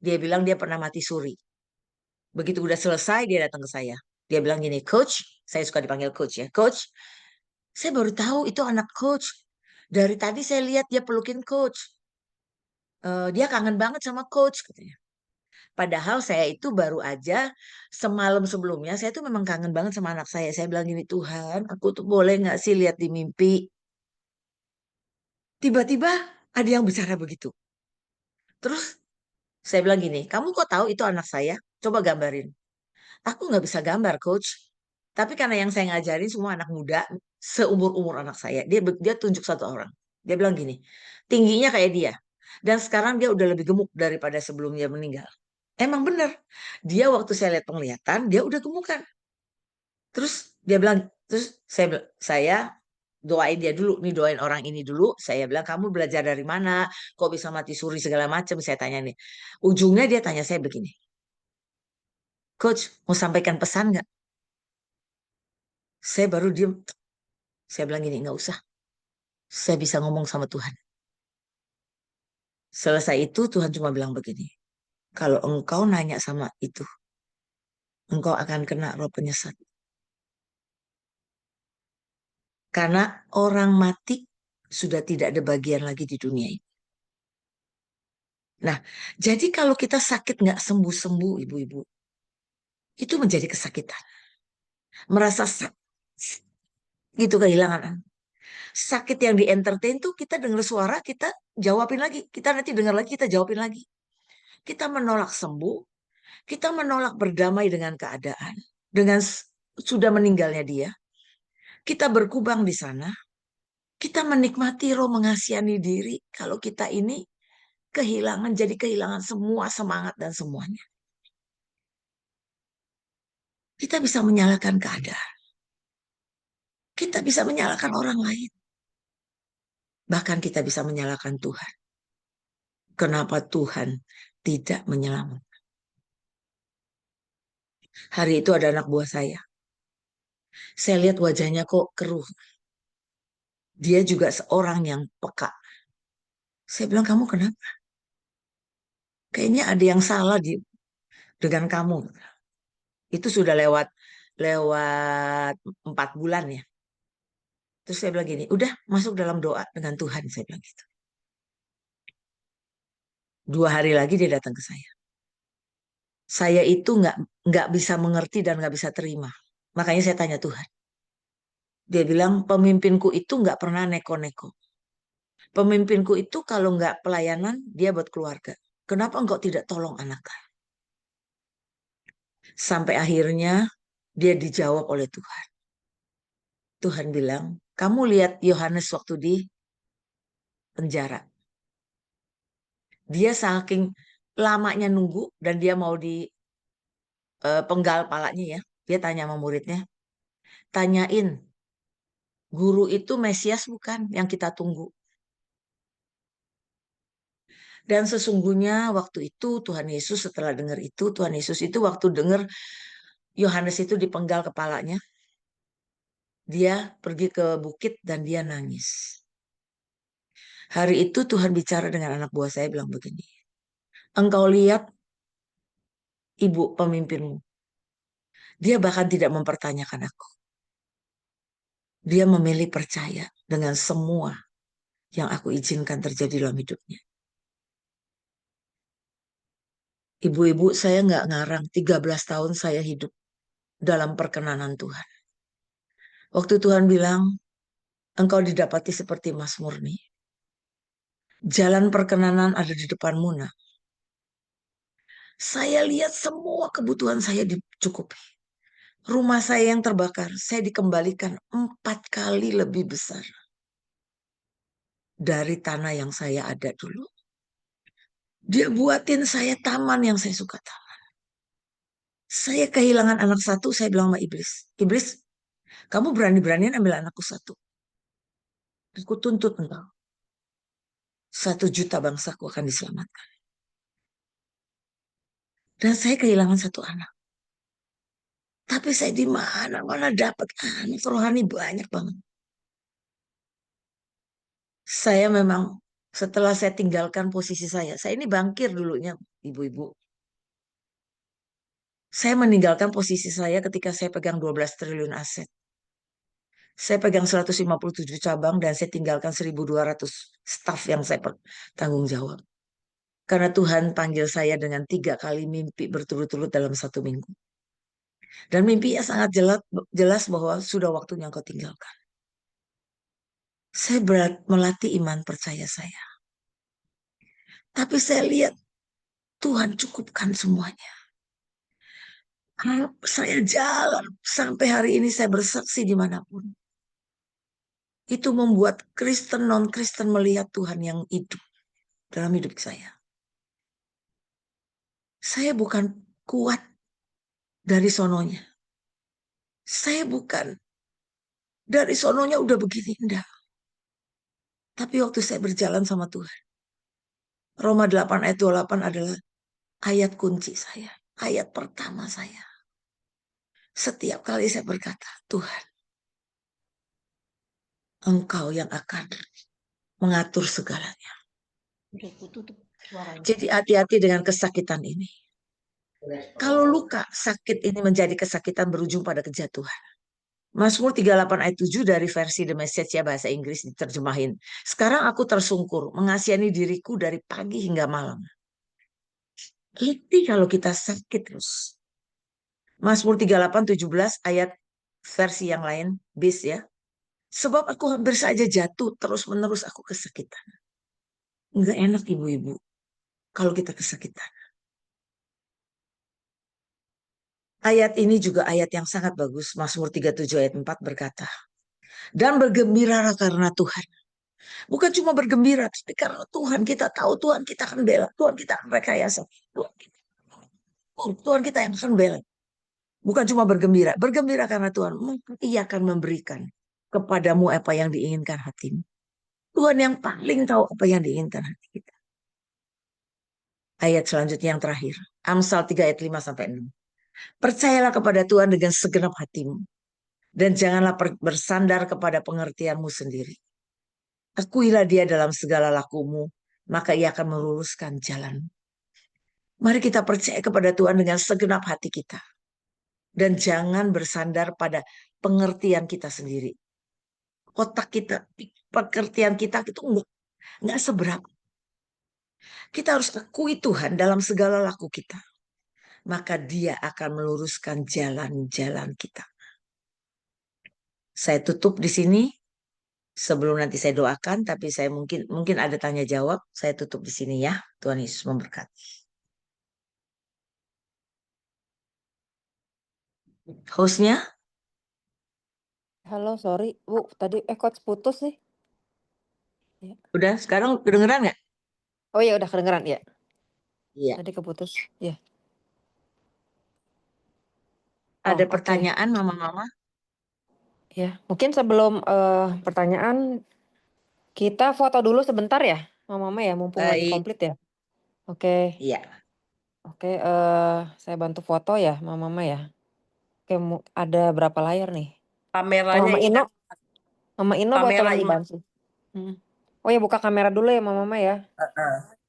dia bilang dia pernah mati suri. Begitu udah selesai, dia datang ke saya. Dia bilang gini, coach, saya suka dipanggil coach ya. Coach, Saya baru tahu itu anak coach. Dari tadi saya lihat dia pelukin coach. Dia kangen banget sama coach katanya. Padahal saya itu baru aja semalam sebelumnya, saya tuh memang kangen banget sama anak saya. Saya bilang gini, Tuhan, aku tuh boleh nggak sih lihat di mimpi? Tiba-tiba ada yang bicara begitu. Terus saya bilang gini, kamu kok tahu itu anak saya? Coba gambarin. Aku nggak bisa gambar, coach. Tapi karena yang saya ngajarin semua anak muda, seumur-umur anak saya, dia tunjuk satu orang. Dia bilang gini, tingginya kayak dia. Dan sekarang dia udah lebih gemuk daripada sebelum dia meninggal. Emang bener. Dia waktu saya lihat penglihatan, dia udah gemukan. Terus dia bilang, terus saya doain dia dulu, nih doain orang ini dulu. Saya bilang, kamu belajar dari mana? Kok bisa mati suri segala macam? Saya tanya nih. Ujungnya dia tanya saya begini, Coach, mau sampaikan pesan nggak? Saya baru diem. Saya bilang gini, nggak usah. Saya bisa ngomong sama Tuhan. Selesai itu Tuhan cuma bilang begini, kalau engkau nanya sama itu, engkau akan kena roh penyesat. Karena orang mati sudah tidak ada bagian lagi di dunia ini. Nah, jadi kalau kita sakit nggak sembuh-sembuh, ibu-ibu, itu menjadi kesakitan. Merasa gitu kehilangan. Sakit yang di entertain tuh kita dengar suara, kita jawabin lagi. Kita nanti dengar lagi, kita jawabin lagi. Kita menolak sembuh, kita menolak berdamai dengan keadaan. Dengan sudah meninggalnya dia, kita berkubang di sana. Kita menikmati roh mengasihani diri kalau kita ini kehilangan, jadi kehilangan semua semangat dan semuanya. Kita bisa menyalahkan keadaan. Kita bisa menyalahkan orang lain. Bahkan kita bisa menyalahkan Tuhan. Kenapa Tuhan tidak menyelamatkan? Hari itu ada anak buah saya. Saya lihat wajahnya kok keruh. Dia juga seorang yang peka. Saya bilang, kamu kenapa? Kayaknya ada yang salah dengan kamu. Itu sudah lewat 4 bulan ya. Terus saya bilang gini, udah masuk dalam doa dengan Tuhan, saya bilang gitu. 2 hari lagi dia datang ke saya. Saya itu nggak bisa mengerti dan nggak bisa terima. Makanya saya tanya Tuhan. Dia bilang pemimpinku itu nggak pernah neko-neko. Pemimpinku itu kalau nggak pelayanan dia buat keluarga. Kenapa engkau tidak tolong anak? Sampai akhirnya dia dijawab oleh Tuhan. Tuhan bilang, kamu lihat Yohanes waktu di penjara. Dia saking lamanya nunggu dan dia mau penggal palanya ya. Dia tanya sama muridnya, tanyain, guru itu Mesias bukan yang kita tunggu? Dan sesungguhnya waktu itu Tuhan Yesus setelah dengar itu, Tuhan Yesus itu waktu dengar Yohanes itu dipenggal kepalanya, dia pergi ke bukit dan dia nangis. Hari itu Tuhan bicara dengan anak buah saya bilang begini, engkau lihat ibu pemimpinmu, dia bahkan tidak mempertanyakan aku. Dia memilih percaya dengan semua yang aku izinkan terjadi dalam hidupnya. Ibu-ibu, saya nggak ngarang, 13 tahun saya hidup dalam perkenanan Tuhan. Waktu Tuhan bilang, engkau didapati seperti Mas Murni. Jalan perkenanan ada di depanmu, nak. Saya lihat semua kebutuhan saya dicukupi. Rumah saya yang terbakar, saya dikembalikan 4 kali lebih besar dari tanah yang saya ada dulu. Dia buatin saya taman yang saya suka taman. Saya kehilangan anak satu, saya bilang sama iblis, iblis, kamu berani-beranian ambil anakku satu. Aku tuntut engkau. 1 juta bangsaku akan diselamatkan. Dan saya kehilangan satu anak. Tapi saya di mana dapat anak rohani banyak banget. Saya memang setelah saya tinggalkan posisi saya ini bankir dulunya, ibu-ibu. Saya meninggalkan posisi saya ketika saya pegang 12 triliun aset. Saya pegang 157 cabang dan saya tinggalkan 1.200 staf yang saya tanggung jawab. Karena Tuhan panggil saya dengan 3 kali mimpi berturut-turut dalam 1 minggu. Dan mimpinya sangat jelas bahwa sudah waktunya engkau tinggalkan. Saya melatih iman percaya saya. Tapi saya lihat Tuhan cukupkan semuanya. Saya jalan sampai hari ini saya bersaksi dimanapun. Itu membuat Kristen non-Kristen melihat Tuhan yang hidup dalam hidup saya. Saya bukan kuat dari sononya. Saya bukan dari sononya udah begini, enggak. Tapi waktu saya berjalan sama Tuhan, Roma 8 ayat 28 adalah ayat kunci saya. Ayat pertama saya. Setiap kali saya berkata, Tuhan, Engkau yang akan mengatur segalanya. Jadi hati-hati dengan kesakitan ini. Kalau luka, sakit ini menjadi kesakitan berujung pada kejatuhan. Mazmur 38 ayat 7 dari versi The Message ya, bahasa Inggris diterjemahin. Sekarang aku tersungkur, mengasihani diriku dari pagi hingga malam. Letih kalau kita sakit terus. Mazmur 38 17 ayat versi yang lain, bis ya. Sebab aku hampir saja jatuh, terus-menerus aku kesakitan. Enggak enak ibu-ibu kalau kita kesakitan. Ayat ini juga ayat yang sangat bagus. Mazmur 37 ayat 4 berkata, dan bergembiralah karena Tuhan. Bukan cuma bergembira, tapi karena Tuhan kita tahu, Tuhan kita akan bela, Tuhan kita akan rekayasa, Tuhan kita yang akan bela. Bukan cuma bergembira, bergembira karena Tuhan. Ia akan memberikan kepadamu apa yang diinginkan hatimu. Tuhan yang paling tahu apa yang diinginkan hati kita. Ayat selanjutnya yang terakhir, Amsal 3 ayat 5 sampai 6. Percayalah kepada Tuhan dengan segenap hatimu, dan janganlah bersandar kepada pengertianmu sendiri. Akuilah dia dalam segala lakumu, maka ia akan meluruskan jalan. Mari kita percaya kepada Tuhan dengan segenap hati kita. Dan jangan bersandar pada pengertian kita sendiri. Otak kita, pengertian kita itu enggak seberapa. Kita harus akui Tuhan dalam segala laku kita. Maka dia akan meluruskan jalan-jalan kita. Saya tutup di sini. Sebelum nanti saya doakan, tapi saya mungkin ada tanya jawab. Saya tutup di sini ya. Tuhan Yesus memberkati. Hostnya? Halo, sorry Bu, tadi coach putus sih. Udah, sekarang kedengeran nggak? Oh ya udah kedengeran ya. Iya. Tadi keputus. Ya. Ada oke. pertanyaan Mama-Mama? Ya, mungkin sebelum pertanyaan kita foto dulu sebentar ya, Mama ya, mumpung lagi Baik. komplit ya. Oke. Iya. Oke, saya bantu foto ya, Mama ya. Oke, ada berapa layar nih? Kameranya Mama Ino, ingat. Mama Ino Kamera tolong ingat. dibantu. Oh ya, buka kamera dulu ya, Mama ya.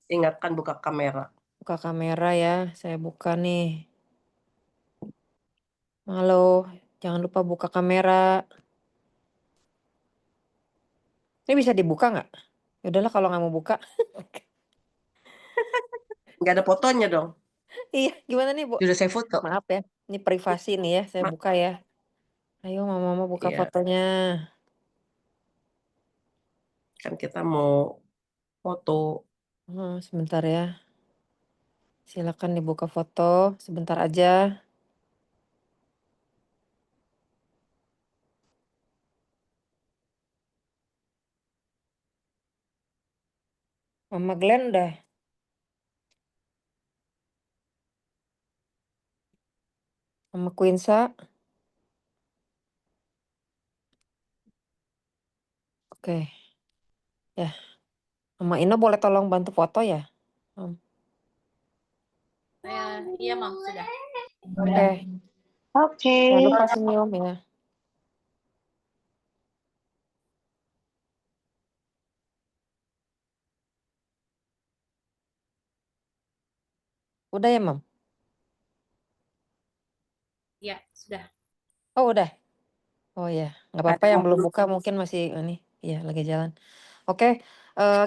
Ingatkan buka kamera. Buka kamera ya, saya buka nih. Halo, jangan lupa buka kamera. Ini bisa dibuka nggak? Yaudahlah kalau nggak mau buka. Nggak ada fotonya dong. Iya, gimana nih Bu? Sudah saya foto. Maaf ya, ini privasi nih ya, saya buka ya. Ayo Mama buka Iya. fotonya. Kan kita mau foto. Sebentar ya. Silakan dibuka foto, sebentar aja. Mama Glenn udah. Mama Quinsa. Oke. Ya. Mama Ino boleh tolong bantu foto ya? Iya, Mam, sudah. Oke. Oke. Jangan lupa senyum ya. Udah ya, Mam? Iya, sudah. Oh, udah. Oh ya. Nggak apa-apa Ada yang belum 50. buka mungkin masih ini, ya lagi jalan. Oke,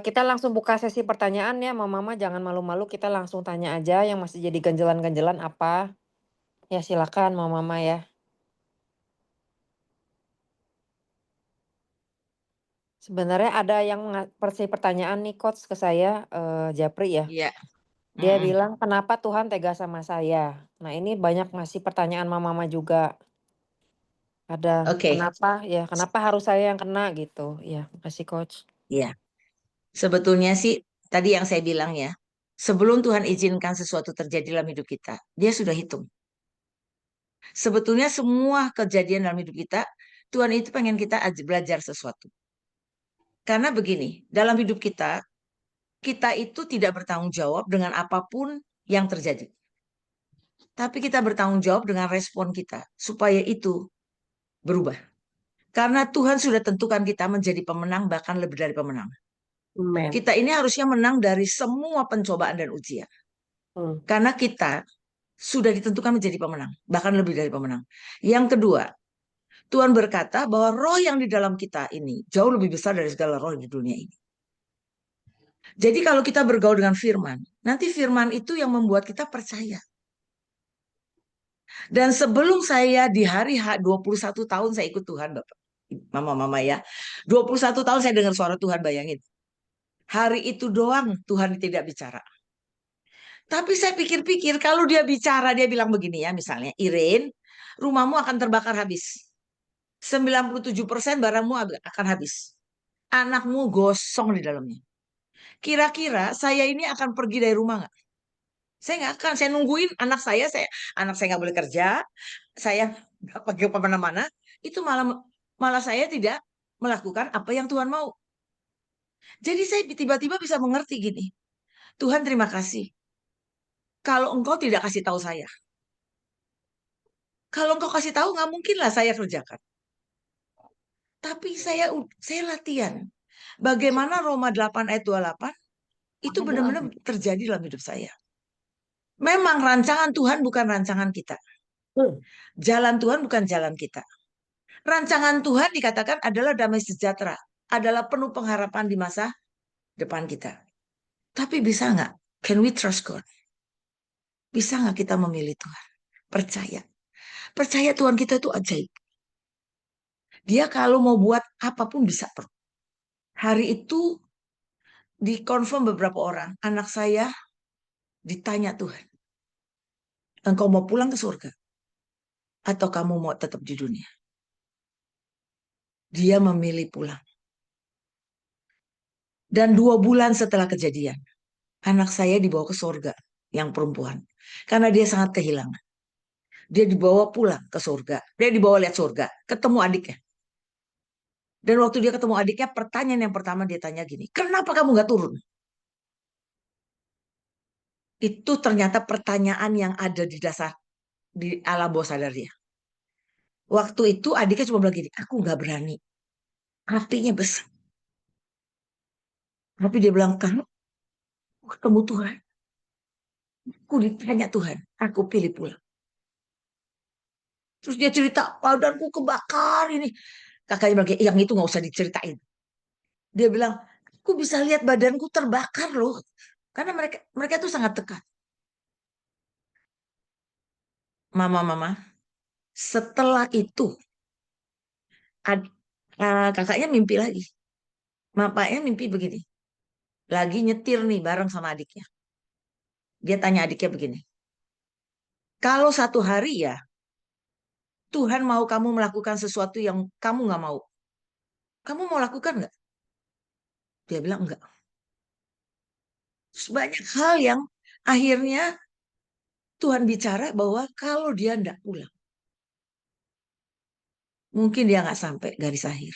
kita langsung buka sesi pertanyaan ya, Mama jangan malu-malu, kita langsung tanya aja yang masih jadi ganjelan-ganjelan apa. Ya silakan Mama ya. Sebenarnya ada yang pertanyaan nih Coach ke saya, Japri ya. Iya. Dia Mm-mm. bilang, "Kenapa Tuhan tega sama saya?" Nah, ini banyak ngasih pertanyaan Mama juga. Ada, Oke. kenapa harus saya yang kena gitu. Ya, makasih Coach. Iya. Sebetulnya sih tadi yang saya bilang ya, sebelum Tuhan izinkan sesuatu terjadi dalam hidup kita, Dia sudah hitung. Sebetulnya semua kejadian dalam hidup kita, Tuhan itu pengen kita belajar sesuatu. Karena begini, dalam hidup kita itu tidak bertanggung jawab dengan apapun yang terjadi. Tapi kita bertanggung jawab dengan respon kita, supaya itu berubah. Karena Tuhan sudah tentukan kita menjadi pemenang, bahkan lebih dari pemenang. Amen. Kita ini harusnya menang dari semua pencobaan dan ujian. Karena kita sudah ditentukan menjadi pemenang, bahkan lebih dari pemenang. Yang kedua, Tuhan berkata bahwa roh yang di dalam kita ini jauh lebih besar dari segala roh di dunia ini. Jadi kalau kita bergaul dengan firman, nanti firman itu yang membuat kita percaya. Dan sebelum saya di hari 21 tahun saya ikut Tuhan, Bapak, Mama ya. 21 tahun saya dengar suara Tuhan, bayangin. Hari itu doang Tuhan tidak bicara. Tapi saya pikir-pikir kalau dia bicara, dia bilang begini ya, misalnya, Irin, rumahmu akan terbakar habis. 97% barangmu akan habis. Anakmu gosong di dalamnya. Kira-kira saya ini akan pergi dari rumah nggak? Saya nggak akan. Saya nungguin anak saya nggak boleh kerja. Saya nggak pergi kemana-mana. Itu malah saya tidak melakukan apa yang Tuhan mau. Jadi saya tiba-tiba bisa mengerti gini. Tuhan terima kasih. Kalau engkau tidak kasih tahu saya. Kalau engkau kasih tahu nggak mungkin lah saya kerjakan. Tapi saya latihan. Bagaimana Roma 8 ayat 28 itu benar-benar terjadi dalam hidup saya. Memang rancangan Tuhan bukan rancangan kita. Jalan Tuhan bukan jalan kita. Rancangan Tuhan dikatakan adalah damai sejahtera. Adalah penuh pengharapan di masa depan kita. Tapi bisa nggak? Can we trust God? Bisa nggak kita memilih Tuhan? Percaya. Percaya Tuhan kita itu ajaib. Dia kalau mau buat apapun bisa. Hari itu dikonfirm beberapa orang. Anak saya ditanya Tuhan. Engkau mau pulang ke surga? Atau kamu mau tetap di dunia? Dia memilih pulang. Dan 2 bulan setelah kejadian, anak saya dibawa ke surga yang perempuan. Karena dia sangat kehilangan. Dia dibawa pulang ke surga. Dia dibawa lihat surga. Ketemu adiknya. Dan waktu dia ketemu adiknya, pertanyaan yang pertama dia tanya gini, kenapa kamu gak turun? Itu ternyata pertanyaan yang ada di dasar, di alam bawah sadar dia. Waktu itu adiknya cuma bilang gini, aku gak berani. Hatinya besar. Tapi dia bilang, kamu ketemu Tuhan. Aku ditanya Tuhan, aku pilih pulang. Terus dia cerita, badanku kebakar ini. Kakaknya bilang, yang itu gak usah diceritain. Dia bilang, aku bisa lihat badanku terbakar loh. Karena mereka tuh sangat dekat. Mama, setelah itu, kakaknya mimpi lagi. Bapaknya mimpi begini. Lagi nyetir nih bareng sama adiknya. Dia tanya adiknya begini. Kalau satu hari ya, Tuhan mau kamu melakukan sesuatu yang kamu gak mau. Kamu mau lakukan nggak? Dia bilang enggak. Banyak hal yang akhirnya Tuhan bicara bahwa kalau dia enggak pulang, mungkin dia nggak sampai garis akhir.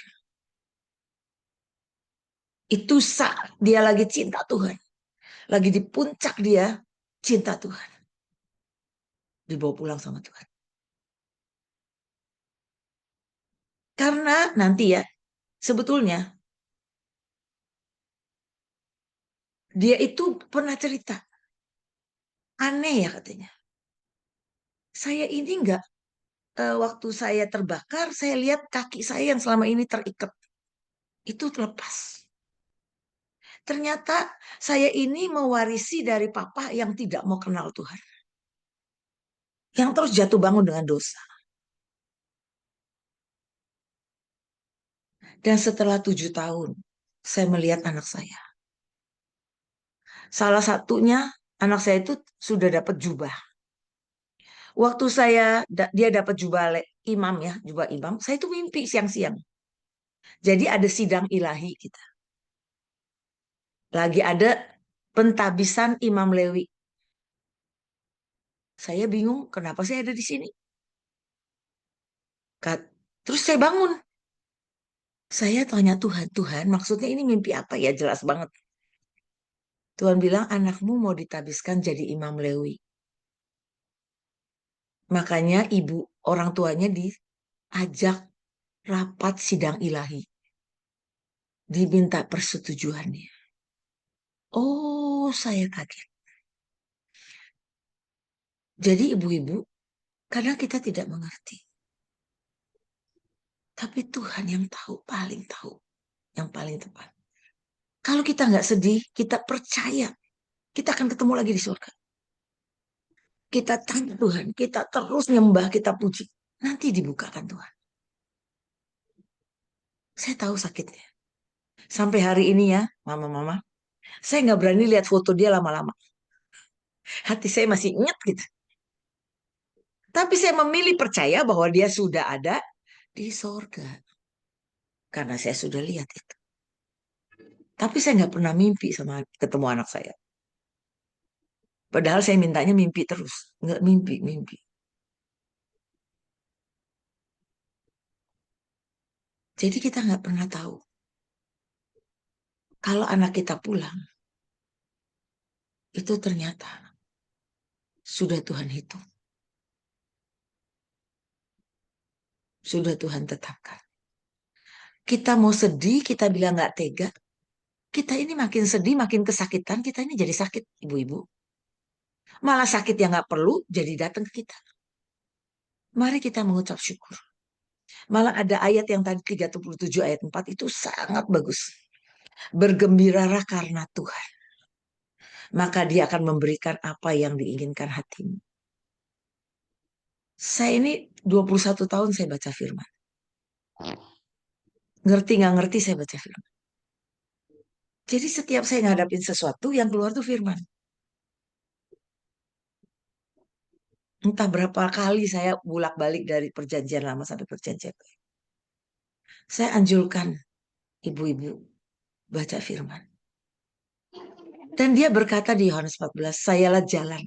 Itu saat dia lagi cinta Tuhan. Lagi di puncak dia cinta Tuhan. Dibawa pulang sama Tuhan. Karena nanti ya, sebetulnya dia itu pernah cerita. Aneh ya katanya. Saya ini waktu saya terbakar, saya lihat kaki saya yang selama ini terikat itu lepas. Ternyata saya ini mewarisi dari papa yang tidak mau kenal Tuhan, yang terus jatuh bangun dengan dosa. Dan setelah 7 tahun, saya melihat anak saya. Salah satunya, anak saya itu sudah dapat jubah. Waktu dia dapat jubah imam ya, jubah imam, saya itu mimpi siang-siang. Jadi ada sidang ilahi kita. Lagi ada pentabisan Imam Lewi. Saya bingung kenapa saya ada di sini. Terus saya bangun. Saya tanya Tuhan, Tuhan maksudnya ini mimpi apa ya? Jelas banget. Tuhan bilang anakmu mau ditabiskan jadi Imam Lewi. Makanya ibu orang tuanya diajak rapat sidang ilahi. Diminta persetujuannya. Oh, saya kaget. Jadi ibu-ibu, kadang kita tidak mengerti. Tapi Tuhan yang paling tahu, yang paling tepat. Kalau kita nggak sedih, kita percaya, kita akan ketemu lagi di surga. Kita tanya Tuhan, kita terus nyembah, kita puji. Nanti dibukakan Tuhan. Saya tahu sakitnya. Sampai hari ini ya, mama-mama, saya nggak berani lihat foto dia lama-lama. Hati saya masih ingat gitu. Tapi saya memilih percaya bahwa dia sudah ada di surga. Karena saya sudah lihat itu. Tapi saya nggak pernah mimpi sama ketemu anak saya. Padahal saya mintanya mimpi terus. Nggak mimpi. Jadi kita nggak pernah tahu. Kalau anak kita pulang, itu ternyata sudah Tuhan hitung. Sudah Tuhan tetapkan. Kita mau sedih, kita bilang nggak tega. Kita ini makin sedih, makin kesakitan, kita ini jadi sakit, ibu-ibu. Malah sakit yang nggak perlu, jadi datang ke kita. Mari kita mengucap syukur. Malah ada ayat yang tadi 37 ayat 4 itu sangat bagus. Bergembiralah karena Tuhan. Maka dia akan memberikan apa yang diinginkan hatimu. Saya ini 21 tahun saya baca firman. Ngerti nggak ngerti saya baca firman. Jadi setiap saya ngadapin sesuatu yang keluar tuh firman. Entah berapa kali saya bolak-balik dari perjanjian lama sampai perjanjian baru. Saya anjurkan ibu-ibu baca firman. Dan dia berkata di Yohanes 14, sayalah jalan.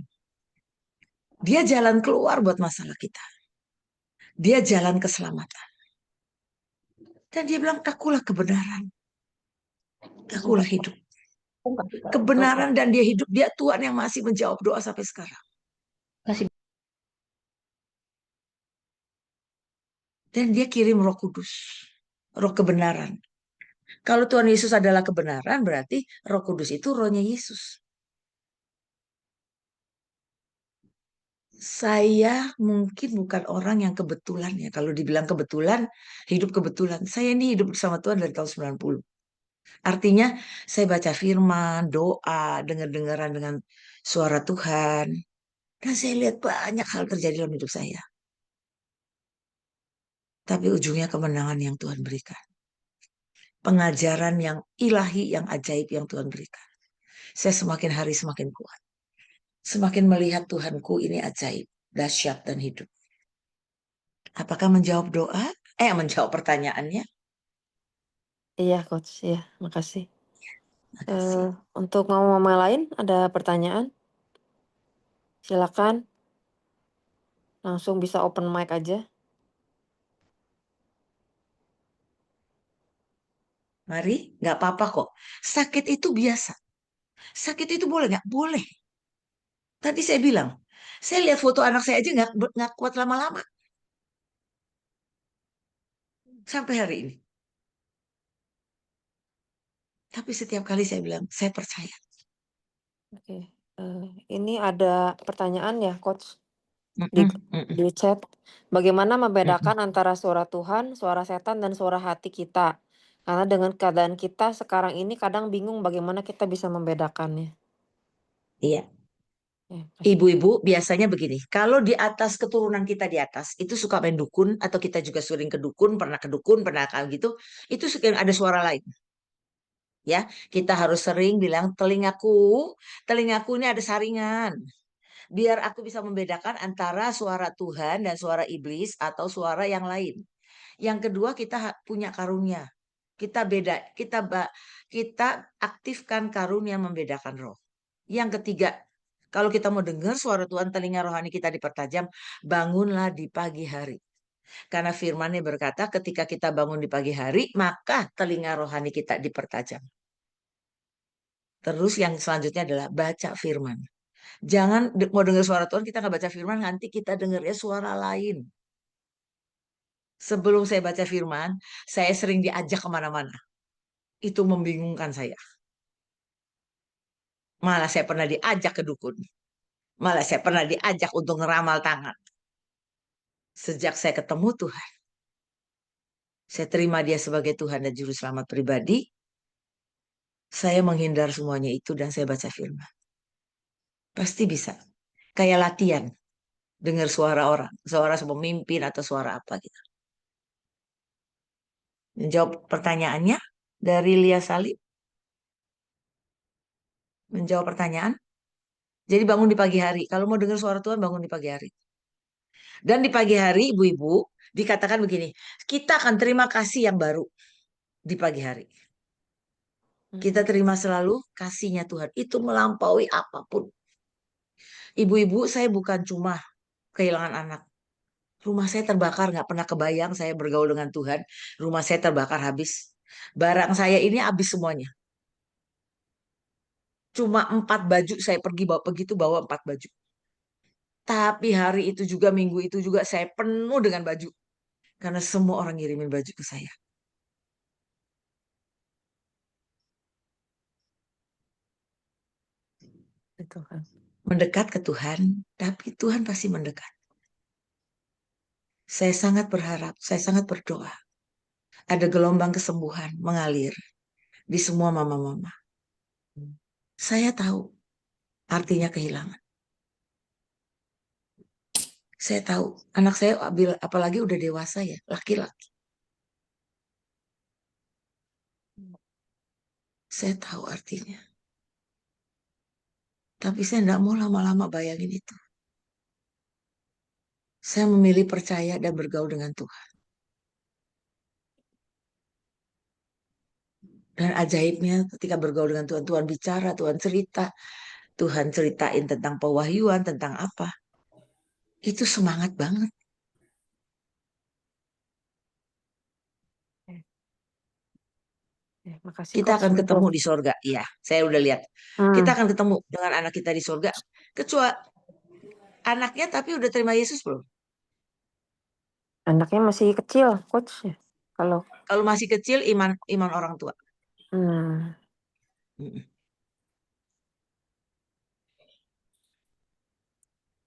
Dia jalan keluar buat masalah kita. Dia jalan keselamatan. Dan dia bilang, akulah kebenaran. Akulah hidup. Kebenaran dan dia hidup. Dia Tuhan yang masih menjawab doa sampai sekarang. Dan dia kirim Roh Kudus. Roh kebenaran. Kalau Tuhan Yesus adalah kebenaran, berarti Roh Kudus itu rohnya Yesus. Saya mungkin bukan orang yang kebetulan ya. Kalau dibilang kebetulan, hidup kebetulan. Saya ini hidup bersama Tuhan dari tahun 90. Artinya saya baca firman, doa, dengar-dengaran dengan suara Tuhan. Dan saya lihat banyak hal terjadi dalam hidup saya. Tapi ujungnya kemenangan yang Tuhan berikan. Pengajaran yang ilahi, yang ajaib yang Tuhan berikan. Saya semakin hari semakin kuat. Semakin melihat Tuhanku ini ajaib, dahsyat dan hidup. Apakah menjawab doa? Menjawab pertanyaannya? Iya, Coach. Iya, makasih. Makasih. Untuk mama-mama lain, ada pertanyaan? Silakan. Langsung bisa open mic aja. Mari, nggak apa-apa kok. Sakit itu biasa. Sakit itu boleh nggak? Boleh. Tadi saya bilang, saya lihat foto anak saya aja nggak kuat lama-lama. Sampai hari ini. Tapi setiap kali saya bilang, saya percaya. Oke. Ini ada pertanyaan ya, Coach. di Mm-mm, mm-mm. di chat. Bagaimana membedakan antara suara Tuhan, suara setan, dan suara hati kita? Karena dengan keadaan kita sekarang ini kadang bingung bagaimana kita bisa membedakannya. Iya. Ya, kasih. Ibu-ibu biasanya begini, kalau di atas keturunan kita di atas itu suka main dukun atau kita juga sering ke dukun, pernah kayak gitu, itu suka ada suara lain. Ya, kita harus sering bilang telingaku ini ada saringan. Biar aku bisa membedakan antara suara Tuhan dan suara iblis atau suara yang lain. Yang kedua, kita punya karunia. Kita aktifkan karunia membedakan roh. Yang ketiga, kalau kita mau dengar suara Tuhan, telinga rohani kita dipertajam, bangunlah di pagi hari. Karena firman-Nya berkata, ketika kita bangun di pagi hari, maka telinga rohani kita dipertajam. Terus yang selanjutnya adalah baca firman. Jangan mau dengar suara Tuhan, kita nggak baca firman, nanti kita dengarnya suara lain. Sebelum saya baca firman, saya sering diajak kemana-mana. Itu membingungkan saya. Malah saya pernah diajak ke dukun. Malah saya pernah diajak untuk ngeramal tangan. Sejak saya ketemu Tuhan, saya terima Dia sebagai Tuhan dan Juru Selamat pribadi, saya menghindar semuanya itu dan saya baca firman. Pasti bisa. Kayak latihan. Dengar suara orang. Suara pemimpin atau suara apa gitu. Menjawab pertanyaannya dari Lia Salib. Menjawab pertanyaan. Jadi bangun di pagi hari. Kalau mau dengar suara Tuhan, bangun di pagi hari. Dan di pagi hari, ibu-ibu, dikatakan begini, kita akan terima kasih yang baru di pagi hari. Kita terima selalu kasihnya Tuhan. Itu melampaui apapun. Ibu-ibu, saya bukan cuma kehilangan anak. Rumah saya terbakar, nggak pernah kebayang saya bergaul dengan Tuhan. Rumah saya terbakar habis. Barang saya ini habis semuanya. Cuma 4 baju saya pergi bawa begitu bawa 4 baju. Tapi hari itu juga, minggu itu juga saya penuh dengan baju. Karena semua orang ngirimin baju ke saya. Itu kan. Mendekat ke Tuhan, tapi Tuhan pasti mendekat. Saya sangat berharap, saya sangat berdoa. Ada gelombang kesembuhan mengalir di semua mama-mama. Saya tahu artinya kehilangan. Saya tahu anak saya apalagi udah dewasa ya, laki-laki. Saya tahu artinya. Tapi saya tidak mau lama-lama bayangin itu. Saya memilih percaya dan bergaul dengan Tuhan. Dan ajaibnya ketika bergaul dengan Tuhan, Tuhan bicara, Tuhan cerita. Tuhan ceritain tentang pewahyuan, tentang apa. Itu semangat banget. Makasih Kita Coach. akan ketemu di sorga. Iya, saya udah lihat. Kita akan ketemu dengan anak kita di sorga. Kecuali anaknya tapi udah terima Yesus belum? Anaknya masih kecil, Coach. Kalau masih kecil, iman orang tua.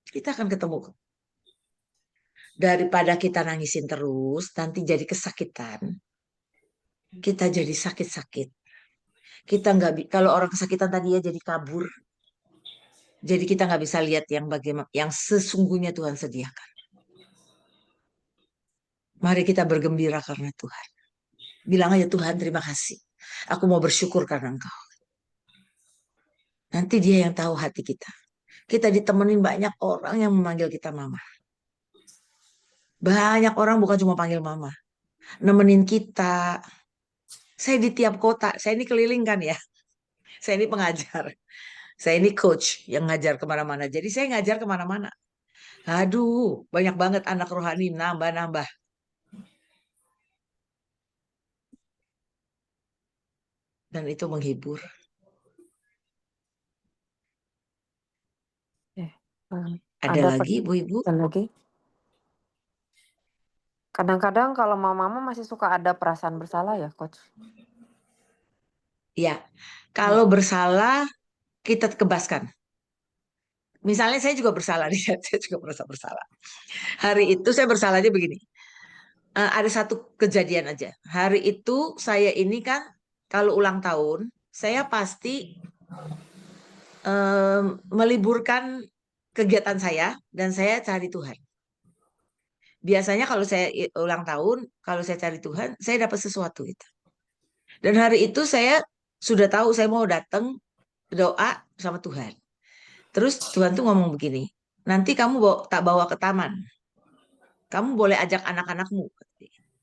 Kita akan ketemu. Daripada kita nangisin terus, nanti jadi kesakitan. Kita jadi sakit-sakit. Kita nggak, kalau orang kesakitan tadi ya jadi kabur. Jadi kita nggak bisa lihat yang bagaimana, yang sesungguhnya Tuhan sediakan. Mari kita bergembira karena Tuhan. Bilang aja, Tuhan terima kasih. Aku mau bersyukur karena Engkau. Nanti Dia yang tahu hati kita. Kita ditemenin banyak orang yang memanggil kita mama. Banyak orang bukan cuma panggil mama. Nemenin kita. Saya di tiap kota. Saya ini keliling kan ya. Saya ini pengajar. Saya ini coach yang ngajar kemana-mana. Jadi saya ngajar kemana-mana. Aduh, banyak banget anak rohani nambah-nambah. Dan itu menghibur. Ada lagi, ibu-ibu? Ada lagi. Kadang-kadang kalau mama masih suka ada perasaan bersalah ya, Coach? Ya, kalau bersalah kita kebaskan. Misalnya saya juga bersalah nih, saya juga merasa bersalah. Hari itu saya bersalahnya begini. Ada satu kejadian aja. Hari itu saya ini kan kalau ulang tahun, saya pasti meliburkan kegiatan saya dan saya cari Tuhan. Biasanya kalau saya ulang tahun, kalau saya cari Tuhan, saya dapat sesuatu itu. Dan hari itu saya sudah tahu saya mau datang doa sama Tuhan. Terus Tuhan tuh ngomong begini, nanti kamu tak bawa ke taman. Kamu boleh ajak anak-anakmu.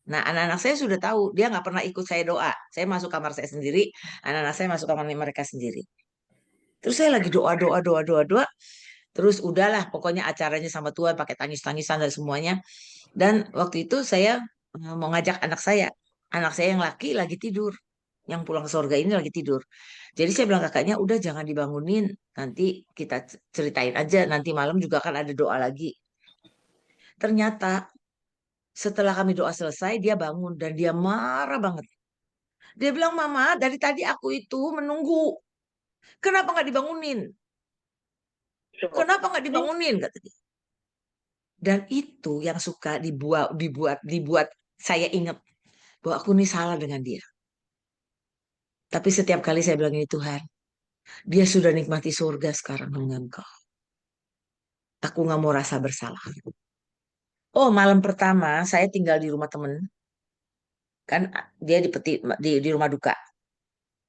Nah, anak-anak saya sudah tahu, dia nggak pernah ikut saya doa. Saya masuk kamar saya sendiri, anak-anak saya masuk kamar mereka sendiri. Terus saya lagi doa, doa, doa, doa, doa. Terus udahlah, pokoknya acaranya sama Tuhan pakai tangis-tangisan dan semuanya. Dan waktu itu saya mau ngajak anak saya yang laki lagi tidur, yang pulang ke surga ini lagi tidur. Jadi saya bilang kakaknya, udah jangan dibangunin, nanti kita ceritain aja, nanti malam juga akan ada doa lagi. Ternyata setelah kami doa selesai, dia bangun dan dia marah banget. Dia bilang, Mama, dari tadi aku itu menunggu. Kenapa nggak dibangunin? Kenapa nggak dibangunin? Kata dia. Dan itu yang suka dibuat saya ingat bahwa aku ini salah dengan dia. Tapi setiap kali saya bilang ini Tuhan, dia sudah nikmati surga sekarang dengan Engkau. Aku nggak mau rasa bersalah. Oh, malam pertama saya tinggal di rumah temen, kan dia di rumah duka.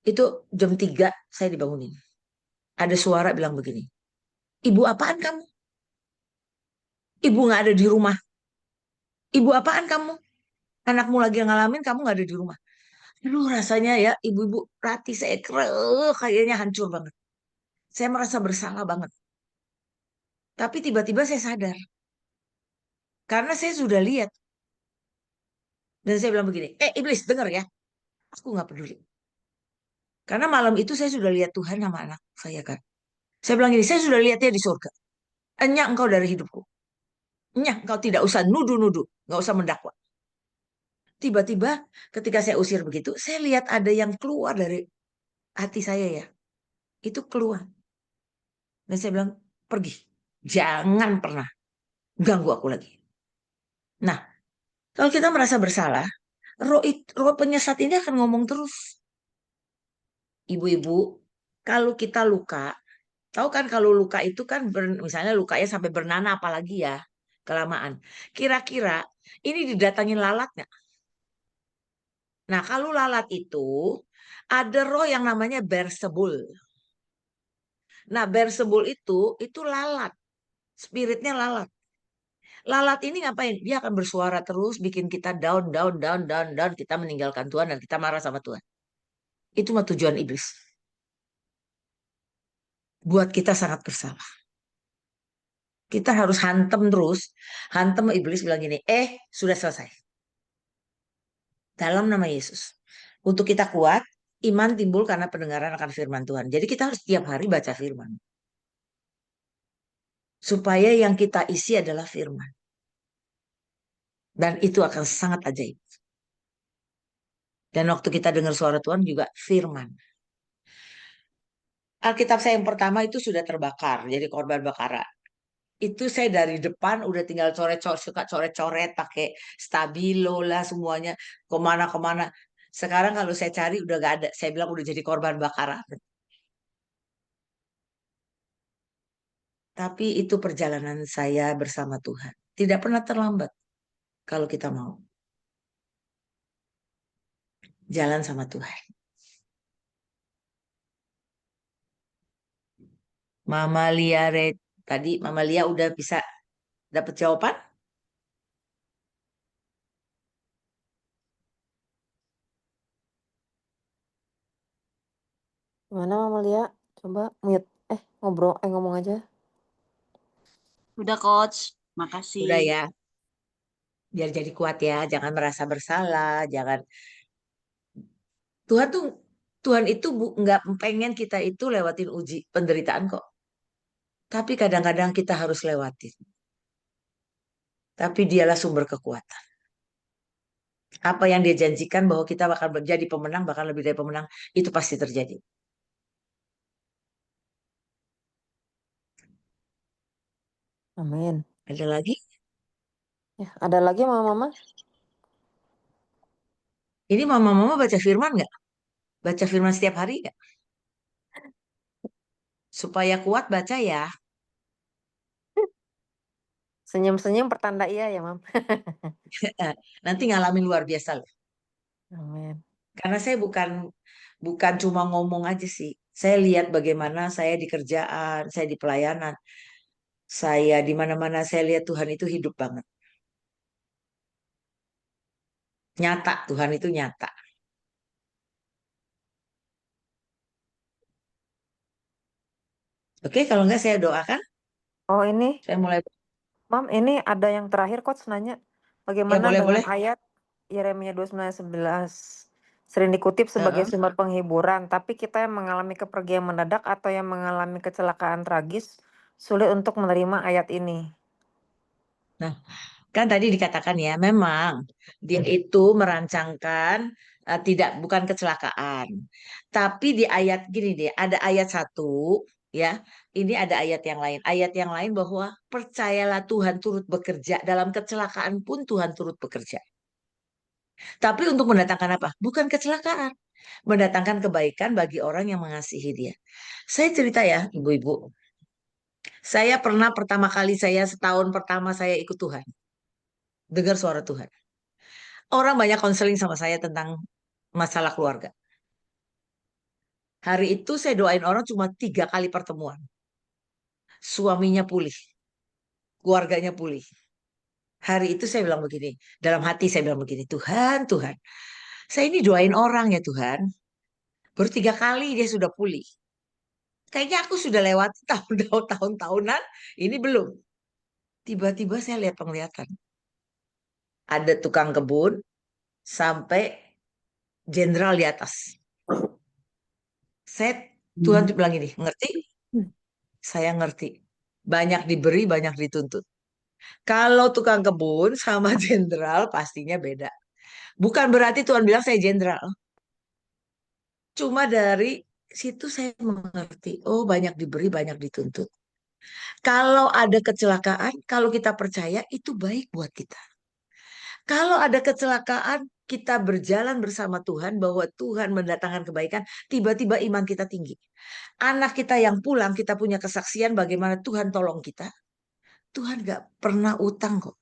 Itu jam 3 saya dibangunin. Ada suara bilang begini, Ibu apaan kamu? Ibu nggak ada di rumah. Ibu apaan kamu? Anakmu lagi ngalamin, kamu nggak ada di rumah. Aduh, rasanya ya, ibu-ibu hati saya kayaknya hancur banget. Saya merasa bersalah banget. Tapi tiba-tiba saya sadar. Karena saya sudah lihat. Dan saya bilang begini, iblis dengar ya. Aku nggak peduli. Karena malam itu saya sudah lihat Tuhan sama anak saya kan. Saya bilang gini, saya sudah lihat dia di surga. Enyak engkau dari hidupku. Enyak engkau tidak usah nuduh-nuduh. Nggak usah mendakwa. Tiba-tiba ketika saya usir begitu, saya lihat ada yang keluar dari hati saya ya. Itu keluar. Dan saya bilang, pergi. Jangan pernah ganggu aku lagi. Nah, kalau kita merasa bersalah, roh penyesat ini akan ngomong terus. Ibu-ibu, kalau kita luka, tahu kan kalau luka itu kan misalnya lukanya sampai bernanah apalagi ya, kelamaan. Kira-kira ini didatangin lalat nggak? Nah, kalau lalat itu ada roh yang namanya Bersebul. Nah, Bersebul itu lalat. Spiritnya lalat. Lalat ini ngapain? Dia akan bersuara terus, bikin kita down, down, down, down, down. Kita meninggalkan Tuhan dan kita marah sama Tuhan. Itu mah tujuan iblis. Buat kita sangat bersalah. Kita harus hantem terus. Hantem iblis bilang gini, sudah selesai. Dalam nama Yesus. Untuk kita kuat, iman timbul karena pendengaran akan firman Tuhan. Jadi kita harus tiap hari baca firman. Supaya yang kita isi adalah firman. Dan itu akan sangat ajaib. Dan waktu kita dengar suara Tuhan juga firman. Alkitab saya yang pertama itu sudah terbakar, jadi korban bakaran. Itu saya dari depan udah tinggal coret-coret, suka coret-coret pakai stabilo lah semuanya, kemana-kemana. Sekarang kalau saya cari udah gak ada, saya bilang udah jadi korban bakaran. Tapi itu perjalanan saya bersama Tuhan. Tidak pernah terlambat kalau kita mau. Jalan sama Tuhan. Mama Lia tadi Mama Lia udah bisa dapat jawaban? Gimana Mama Lia? Coba mute. Ngomong aja. Udah coach, makasih. Udah ya. Biar jadi kuat ya, jangan merasa bersalah, jangan. Tuhan itu nggak pengen kita itu lewatin uji penderitaan kok. Tapi kadang-kadang kita harus lewatin. Tapi dialah sumber kekuatan. Apa yang dia janjikan bahwa kita bakal menjadi pemenang, bahkan lebih dari pemenang, itu pasti terjadi. Amin. Ada lagi? Ya, ada lagi mama-mama? Ini mama-mama baca firman nggak? Baca firman setiap hari nggak? Supaya kuat baca ya. Senyum-senyum pertanda iya ya, Mam. Nanti ngalamin luar biasa loh. Amin. Karena saya bukan cuma ngomong aja sih. Saya lihat bagaimana saya di kerjaan, saya di pelayanan, saya di mana-mana saya lihat Tuhan itu hidup banget. Nyata, Tuhan itu nyata. Oke, kalau enggak saya doakan, Oh ini, saya mulai. Mam, ini ada yang terakhir Coach nanya. Ya Bagaimana dengan boleh-boleh. ayat Yeremia 29:11? Sering dikutip sebagai Heeh. sumber penghiburan, tapi kita yang mengalami kepergian mendadak atau yang mengalami kecelakaan tragis sulit untuk menerima ayat ini. Nah, kan tadi dikatakan ya, memang dia itu merancangkan tidak bukan kecelakaan. Tapi di ayat gini deh, ada ayat 1 ya. Ini ada ayat yang lain. Ayat yang lain bahwa percayalah Tuhan turut bekerja dalam kecelakaan pun Tuhan turut bekerja. Tapi untuk mendatangkan apa? Bukan kecelakaan, mendatangkan kebaikan bagi orang yang mengasihi Dia. Saya cerita ya, ibu-ibu. Saya pernah pertama kali setahun pertama saya ikut Tuhan, dengar suara Tuhan. Orang banyak konseling sama saya tentang masalah keluarga. Hari itu saya doain orang cuma 3 kali pertemuan. Suaminya pulih, keluarganya pulih. Hari itu saya bilang begini, dalam hati saya bilang begini, Tuhan, Tuhan, saya ini doain orang ya Tuhan. Baru 3 kali dia sudah pulih. Kayaknya aku sudah lewat tahun-tahunan, ini belum. Tiba-tiba saya lihat penglihatan. Ada tukang kebun sampai jenderal di atas. Saya Tuhan bilang gini, ngerti? Saya ngerti. Banyak diberi, banyak dituntut. Kalau tukang kebun sama jenderal pastinya beda. Bukan berarti Tuhan bilang saya jenderal. Cuma dari situ saya mengerti. Oh, banyak diberi, banyak dituntut. Kalau ada kecelakaan, kalau kita percaya itu baik buat kita. Kalau ada kecelakaan, kita berjalan bersama Tuhan bahwa Tuhan mendatangkan kebaikan, tiba-tiba iman kita tinggi. Anak kita yang pulang, kita punya kesaksian bagaimana Tuhan tolong kita. Tuhan gak pernah utang kok.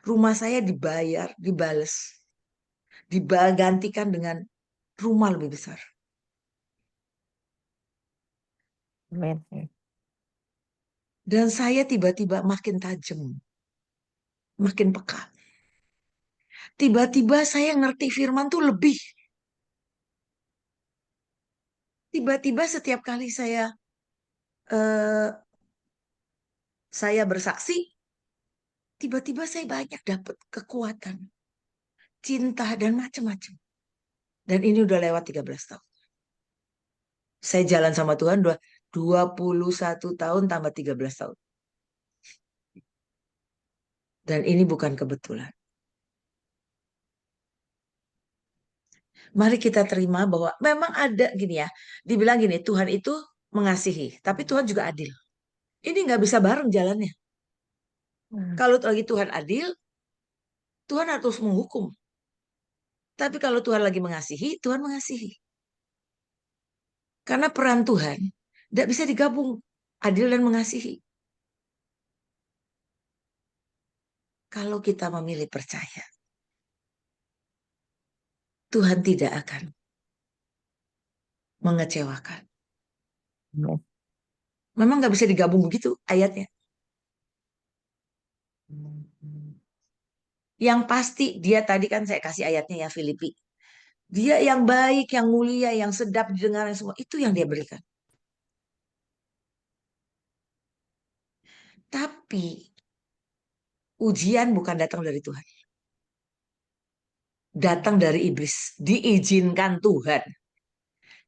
Rumah saya dibayar, dibales, digantikan dengan rumah lebih besar. Amin. Dan saya tiba-tiba makin tajam, makin peka. Tiba-tiba saya ngerti firman tuh lebih. Tiba-tiba setiap kali eh, saya bersaksi, tiba-tiba saya banyak dapat kekuatan, cinta dan macam-macam. Dan ini udah lewat 13 tahun. Saya jalan sama Tuhan 21 tahun tambah 13 tahun. Dan ini bukan kebetulan. Mari kita terima bahwa memang ada gini ya. Dibilang gini, Tuhan itu mengasihi. Tapi Tuhan juga adil. Ini nggak bisa bareng jalannya. Kalau lagi Tuhan adil, Tuhan harus menghukum. Tapi kalau Tuhan lagi mengasihi, Tuhan mengasihi. Karena peran Tuhan tidak bisa digabung. Adil dan mengasihi. Kalau kita memilih percaya, Tuhan tidak akan mengecewakan. Memang nggak bisa digabung begitu ayatnya. Yang pasti dia tadi kan saya kasih ayatnya ya Filipi. Dia yang baik, yang mulia, yang sedap didengar semua itu yang dia berikan. Tapi ujian bukan datang dari Tuhan. Datang dari iblis. Diizinkan Tuhan.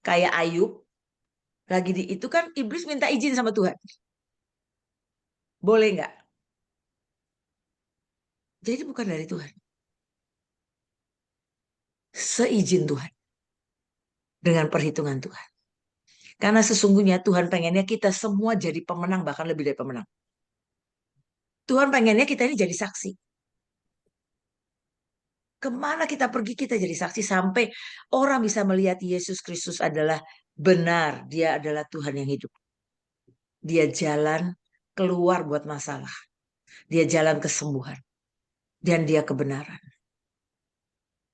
Kayak Ayub. Lagi itu kan iblis minta izin sama Tuhan. Boleh nggak? Jadi bukan dari Tuhan. Seizin Tuhan. Dengan perhitungan Tuhan. Karena sesungguhnya Tuhan pengennya kita semua jadi pemenang, bahkan lebih dari pemenang. Tuhan pengennya kita ini jadi saksi. Kemana kita pergi kita jadi saksi sampai orang bisa melihat Yesus Kristus adalah benar. Dia adalah Tuhan yang hidup. Dia jalan keluar buat masalah. Dia jalan kesembuhan. Dan dia kebenaran.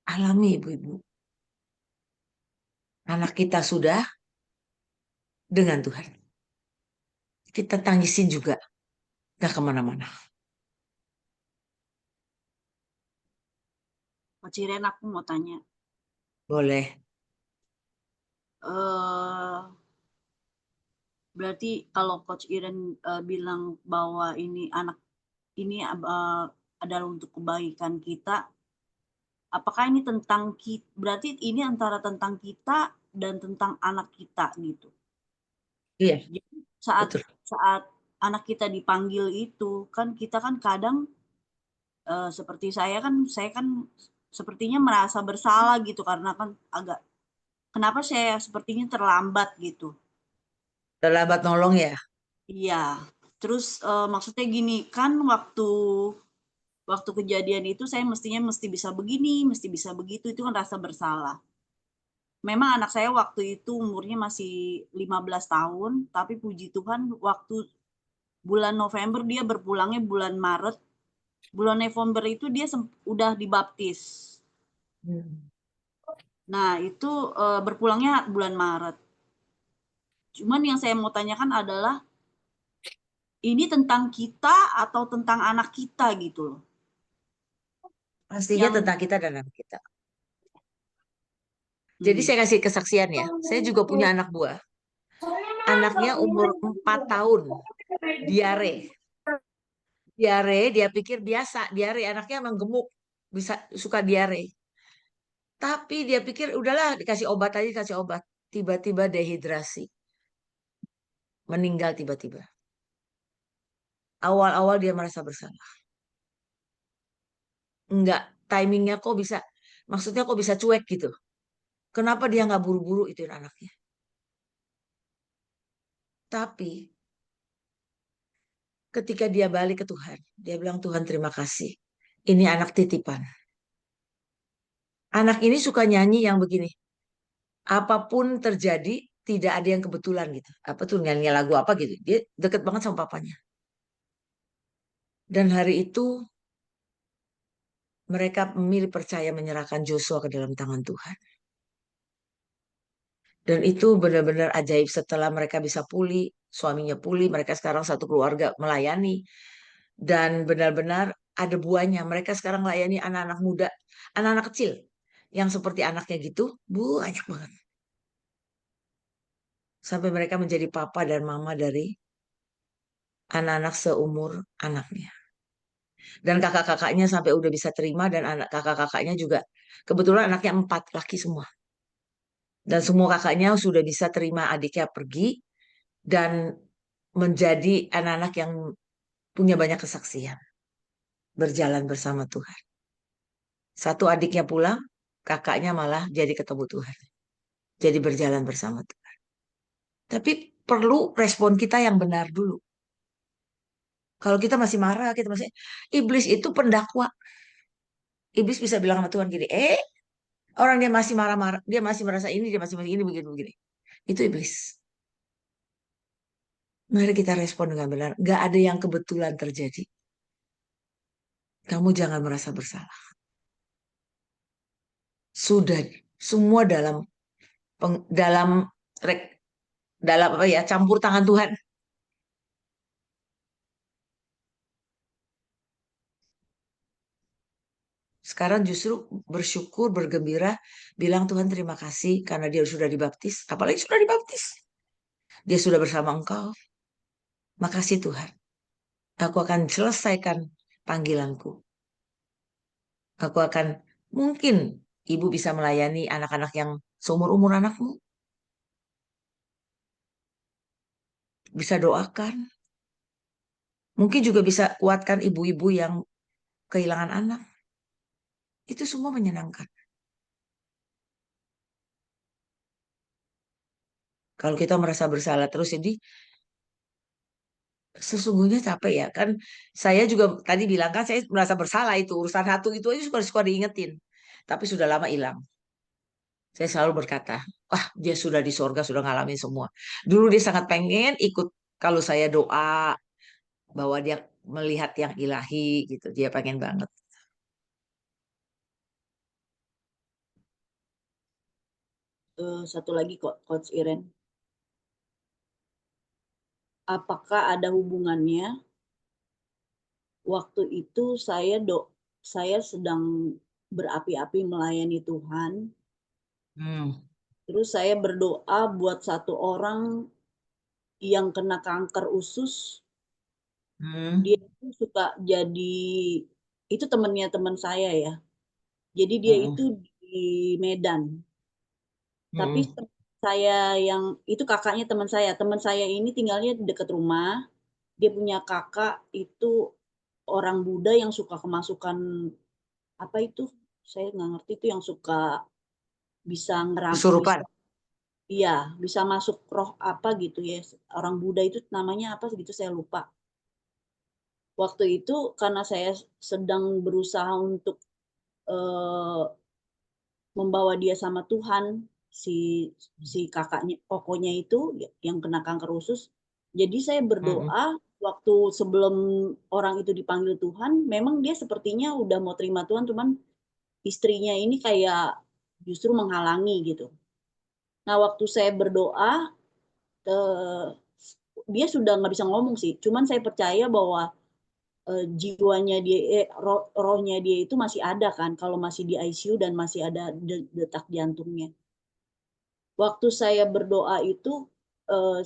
Alami ibu-ibu. Anak kita sudah dengan Tuhan. Kita tangisin juga. Gak kemana-mana. Coach Iren, aku mau tanya. Boleh. eh Berarti kalau Coach Iren bilang bahwa ini anak ini adalah untuk kebaikan kita, apakah ini tentang kita? Berarti ini antara tentang kita dan tentang anak kita gitu. Iya, Jadi saat betul. saat anak kita dipanggil itu kan kita kan kadang seperti saya kan sepertinya merasa bersalah gitu karena kan agak kenapa saya sepertinya terlambat gitu. Terlambat nolong ya. Iya. Terus maksudnya gini kan waktu kejadian itu saya mesti bisa begini, mesti bisa begitu, itu kan rasa bersalah. Memang anak saya waktu itu umurnya masih 15 tahun, tapi puji Tuhan waktu bulan November dia berpulangnya bulan Maret. Bulan November itu dia udah dibaptis. Nah, itu berpulangnya bulan Maret. Cuman yang saya mau tanyakan adalah ini tentang kita atau tentang anak kita gitu loh. Pastinya Yang tentang kita dan anak kita. Jadi saya kasih kesaksian ya. Saya juga punya anak buah. Anaknya umur 4 tahun. Diare. Diare, dia pikir biasa. Diare, anaknya emang gemuk. Bisa suka diare. Tapi dia pikir udahlah dikasih obat aja, dikasih obat. Tiba-tiba dehidrasi. Meninggal tiba-tiba. Awal-awal dia merasa bersalah. Enggak, timingnya kok bisa. Maksudnya kok bisa cuek gitu. Kenapa dia nggak buru-buru ituin anaknya? Tapi ketika dia balik ke Tuhan, dia bilang, Tuhan terima kasih. Ini anak titipan. Anak ini suka nyanyi yang begini. Apapun terjadi, tidak ada yang kebetulan gitu. Apa tuh nyanyi lagu apa gitu. Dia deket banget sama papanya. Dan hari itu mereka memilih percaya menyerahkan Joshua ke dalam tangan Tuhan. Dan itu benar-benar ajaib setelah mereka bisa pulih, suaminya pulih, mereka sekarang satu keluarga melayani. Dan benar-benar ada buahnya. Mereka sekarang melayani anak-anak muda, anak-anak kecil. Yang seperti anaknya gitu, banyak banget. Sampai mereka menjadi papa dan mama dari anak-anak seumur anaknya. Dan kakak-kakaknya sampai udah bisa terima dan anak kakak-kakaknya juga. Kebetulan anaknya 4, laki semua. Dan semua kakaknya sudah bisa terima adiknya pergi dan menjadi anak-anak yang punya banyak kesaksian. Berjalan bersama Tuhan. Satu adiknya pulang, kakaknya malah jadi ketemu Tuhan. Jadi berjalan bersama Tuhan. Tapi perlu respon kita yang benar dulu. Kalau kita masih marah, kita masih iblis itu pendakwa. Iblis bisa bilang sama Tuhan gini, orang dia masih marah-marah, dia masih merasa ini, dia masih ini, begini-begini. Itu iblis. Mari kita respon dengan benar. Gak ada yang kebetulan terjadi. Kamu jangan merasa bersalah. Sudah semua dalam dalam apa ya, campur tangan Tuhan. Sekarang justru bersyukur, bergembira, bilang Tuhan terima kasih karena dia sudah dibaptis. Apalagi sudah dibaptis. Dia sudah bersama Engkau. Makasih Tuhan. Aku akan selesaikan panggilanku. Aku akan mungkin ibu bisa melayani anak-anak yang seumur-umur anakmu. Bisa doakan. Mungkin juga bisa kuatkan ibu-ibu yang kehilangan anak. Itu semua menyenangkan. Kalau kita merasa bersalah terus, jadi Sesungguhnya capek ya kan. Saya juga tadi bilang kan saya merasa bersalah itu urusan satu itu aja suka diingetin. Tapi sudah lama hilang. Saya selalu berkata, wah dia sudah di sorga, sudah ngalamin semua. Dulu dia sangat pengen ikut kalau saya doa bahwa dia melihat yang ilahi gitu. Dia pengen banget. Satu lagi kok, Coach Iren. Apakah ada hubungannya waktu itu saya sedang berapi-api melayani Tuhan, Hmm. terus saya berdoa buat satu orang yang kena kanker usus, Hmm. dia itu suka jadi, itu temannya teman saya ya, jadi dia Hmm. itu di Medan, tapi Hmm. saya yang itu kakaknya teman saya ini tinggalnya dekat rumah, dia punya kakak itu orang Buddha yang suka kemasukan apa itu, saya nggak ngerti itu yang suka bisa Kesurupan. bisa, iya bisa masuk roh apa gitu ya, orang Buddha itu namanya apa gitu saya lupa. Waktu itu karena saya sedang berusaha untuk membawa dia sama Tuhan, si kakaknya kokonya itu yang kena kanker usus. Jadi saya Hmm. berdoa waktu sebelum orang itu dipanggil Tuhan, memang dia sepertinya udah mau terima Tuhan, cuman istrinya ini kayak justru menghalangi gitu. Nah, waktu saya berdoa, dia sudah nggak bisa ngomong sih, cuman saya percaya bahwa jiwanya dia, rohnya dia itu masih ada kan, kalau masih di ICU dan masih ada detak jantungnya. Waktu saya berdoa itu, eh,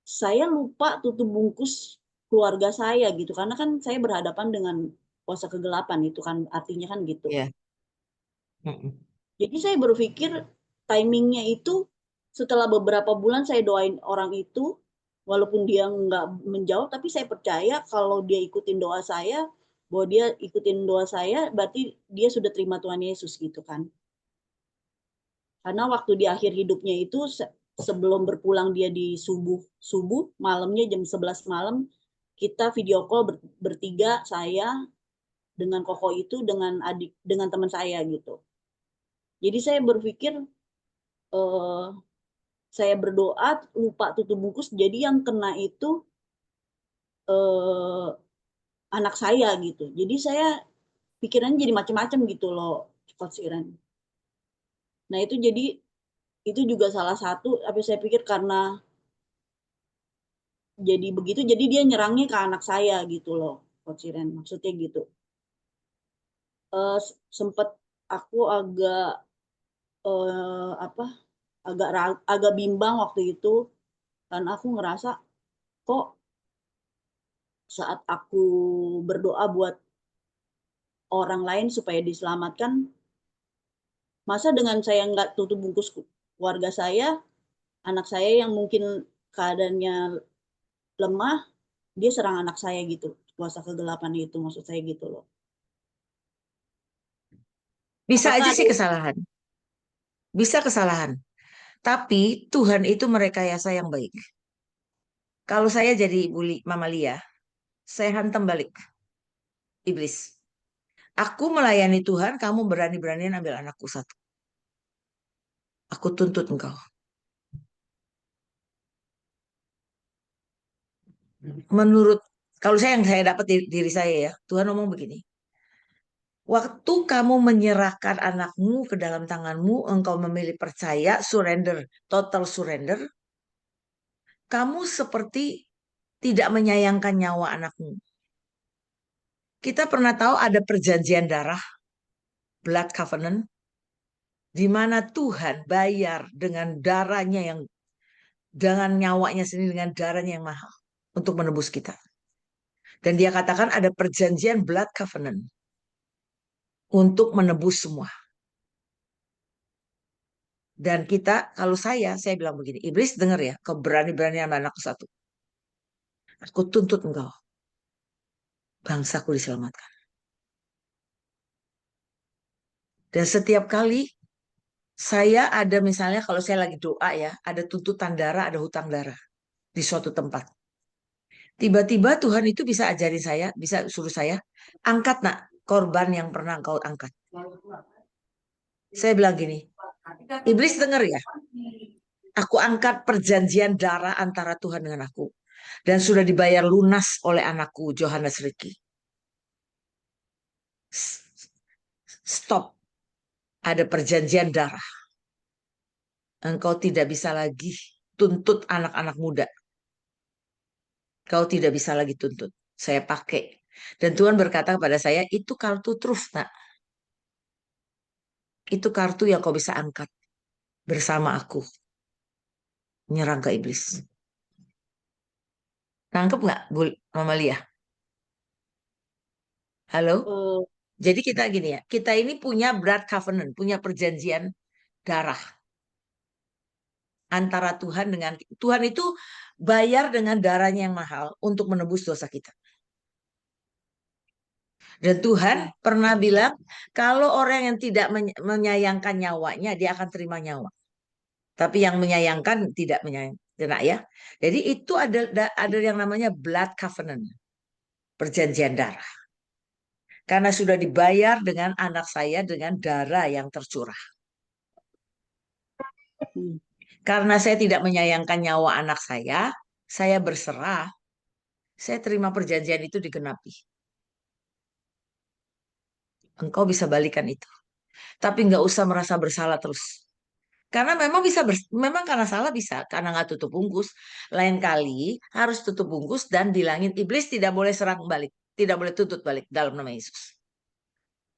saya lupa tutup bungkus keluarga saya gitu, karena kan saya berhadapan dengan kuasa kegelapan itu kan artinya kan gitu. Ya. Hmm. Jadi saya berpikir timingnya itu setelah beberapa bulan saya doain orang itu, walaupun dia nggak menjawab, tapi saya percaya kalau dia ikutin doa saya, bahwa dia ikutin doa saya, berarti dia sudah terima Tuhan Yesus gitu kan. Karena waktu di akhir hidupnya itu sebelum berpulang dia di subuh malamnya jam 11 malam kita video call bertiga, saya dengan Koko itu dengan teman saya gitu. Jadi saya berpikir saya berdoa lupa tutup bungkus, jadi yang kena itu anak saya gitu. Jadi saya pikirannya jadi macam-macam gitu loh, Coach Iren. Nah itu jadi itu juga salah satu apa saya pikir karena jadi begitu, jadi dia nyerangnya ke anak saya gitu loh, Coach Iren. Maksudnya gitu. Sempet aku agak apa? Agak bimbang waktu itu karena aku ngerasa kok saat aku berdoa buat orang lain supaya diselamatkan, masa dengan saya nggak tutup bungkus keluarga saya, anak saya yang mungkin keadaannya lemah, dia serang anak saya gitu. Kuasa kegelapan itu maksud saya gitu loh. Bisa Apakah aja ada sih kesalahan. Bisa kesalahan. Tapi Tuhan itu merekayasa yang baik. Kalau saya jadi Mama Lia, saya hantam balik iblis. Aku melayani Tuhan, kamu berani-beranian ambil anakku satu. Aku tuntut engkau. Menurut kalau yang saya dapat diri saya ya, Tuhan ngomong begini. Waktu kamu menyerahkan anakmu ke dalam tanganmu, engkau memilih percaya, surrender, total surrender. Kamu seperti tidak menyayangkan nyawa anakmu. Kita pernah tahu ada perjanjian darah, blood covenant, di mana Tuhan bayar dengan darahnya yang dengan nyawanya sendiri dengan darahnya yang mahal untuk menebus kita. Dan dia katakan ada perjanjian blood covenant untuk menebus semua. Dan kita, kalau saya bilang begini, iblis dengar ya, kau berani-berani sama anakku satu. Aku tuntut engkau, bangsaku diselamatkan. Dan setiap kali saya ada misalnya kalau saya lagi doa ya, ada tuntutan darah, ada hutang darah di suatu tempat. Tiba-tiba Tuhan itu bisa ajarin saya, bisa suruh saya, angkat nak korban yang pernah kau angkat. Saya bilang gini, iblis denger ya, aku angkat perjanjian darah antara Tuhan dengan aku. Dan sudah dibayar lunas oleh anakku, Johannes Ricky. Stop, ada perjanjian darah. Engkau tidak bisa lagi tuntut anak-anak muda. Kau tidak bisa lagi tuntut. Saya pakai. Dan Tuhan berkata kepada saya, itu kartu truf, nak. Itu kartu yang kau bisa angkat bersama aku. Menyerang ke iblis. Nangkep nggak, Mama Lia? Halo? Eh, Jadi kita gini ya, kita ini punya blood covenant, punya perjanjian darah antara Tuhan dengan Tuhan itu bayar dengan darahnya yang mahal untuk menebus dosa kita. Dan Tuhan pernah bilang, kalau orang yang tidak menyayangkan nyawanya, dia akan terima nyawa. Tapi yang menyayangkan tidak menyayangkan, ya. Jadi itu ada yang namanya blood covenant, perjanjian darah. Karena sudah dibayar dengan anak saya dengan darah yang tercurah. Karena saya tidak menyayangkan nyawa anak saya berserah, saya terima perjanjian itu digenapi. Engkau bisa balikan itu. Tapi nggak usah merasa bersalah terus. Karena memang memang karena salah bisa, karena nggak tutup bungkus. Lain kali harus tutup bungkus dan bilangin iblis tidak boleh serang balik, tidak boleh tuntut balik dalam nama Yesus.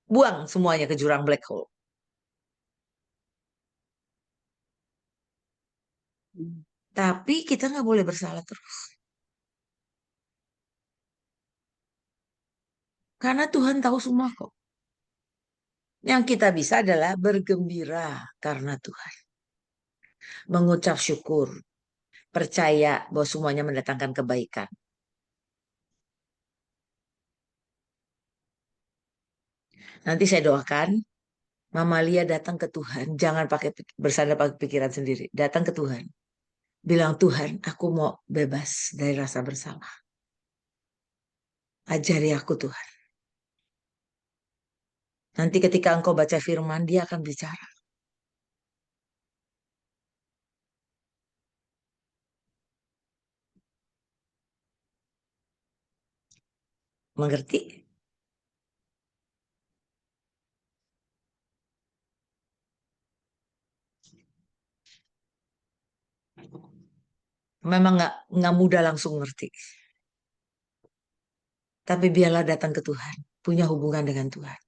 Buang semuanya ke jurang black hole. Tapi kita nggak boleh bersalah terus. Karena Tuhan tahu semua kok. Yang kita bisa adalah bergembira karena Tuhan. Mengucap syukur. Percaya bahwa semuanya mendatangkan kebaikan. Nanti saya doakan, Mama Lia datang ke Tuhan. Jangan pakai bersandar pakai pikiran sendiri. Datang ke Tuhan. Bilang, Tuhan, aku mau bebas dari rasa bersalah. Ajari aku Tuhan. Nanti ketika engkau baca firman, dia akan bicara. Mengerti? Memang nggak mudah langsung ngerti. Tapi biarlah datang ke Tuhan. Punya hubungan dengan Tuhan.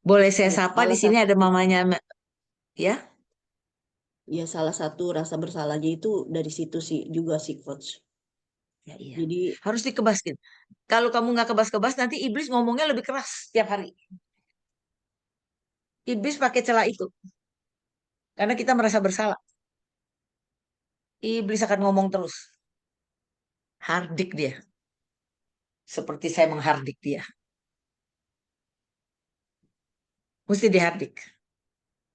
Boleh saya sapa di sini ada mamanya, ya? Ya salah satu rasa bersalahnya itu dari situ sih juga sih coach. Ya, iya. Jadi Harus dikebaskin. Kalau kamu nggak kebas-kebas, nanti iblis ngomongnya lebih keras tiap hari. Iblis pakai celah itu. Karena kita merasa bersalah. Iblis akan ngomong terus. Hardik dia. Seperti saya menghardik dia. Mesti dihardik.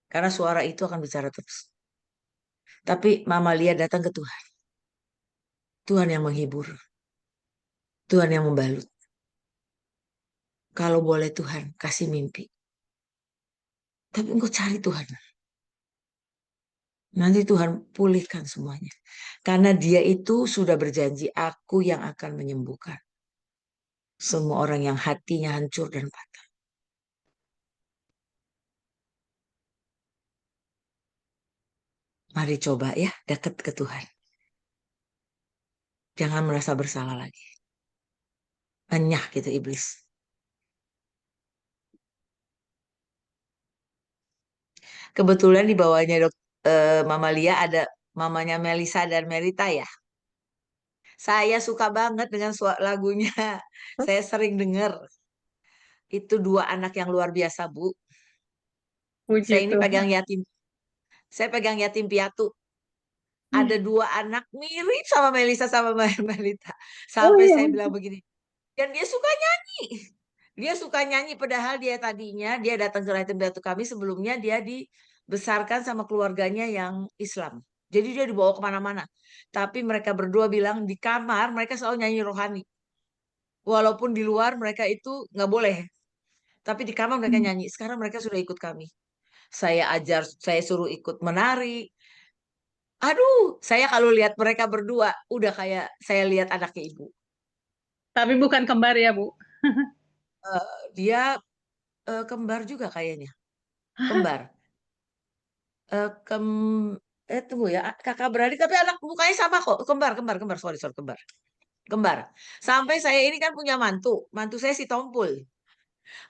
Karena suara itu akan bicara terus. Tapi Mama Lia datang ke Tuhan. Tuhan yang menghibur. Tuhan yang membalut. Kalau boleh Tuhan, kasih mimpi. Tapi engkau cari Tuhan. Nanti Tuhan pulihkan semuanya. Karena dia itu sudah berjanji, aku yang akan menyembuhkan semua orang yang hatinya hancur dan patah. Mari coba ya, dekat ke Tuhan. Jangan merasa bersalah lagi. Enyah gitu iblis. Kebetulan di bawahnya Mama Lia ada mamanya Melisa dan Merita ya. Saya suka banget dengan lagunya. Saya sering dengar. Itu dua anak yang luar biasa, Bu. Puji Saya ini Tuhan. pegang yatim. Saya pegang yatim piatu. Ada dua anak mirip sama Melisa sama Melita. Sampai saya bilang begini. Dan dia suka nyanyi. Dia suka nyanyi padahal dia tadinya dia datang ke yatim piatu kami sebelumnya dia di dibesarkan sama keluarganya yang Islam. Jadi dia dibawa kemana-mana. Tapi mereka berdua bilang di kamar mereka selalu nyanyi rohani. Walaupun di luar mereka itu nggak boleh. Tapi di kamar mereka nyanyi. Sekarang mereka sudah ikut kami. Saya ajar, saya suruh ikut menari. Aduh, saya kalau lihat mereka berdua, udah kayak saya lihat anaknya ibu. Tapi bukan kembar ya, Bu? Dia kembar juga kayaknya. Kembar. Eh, kem, tunggu ya, kakak beradik tapi anak mukanya sama kok. Kembar, sorry, kembar. Kembar. Sampai saya ini kan punya mantu saya si Tompul.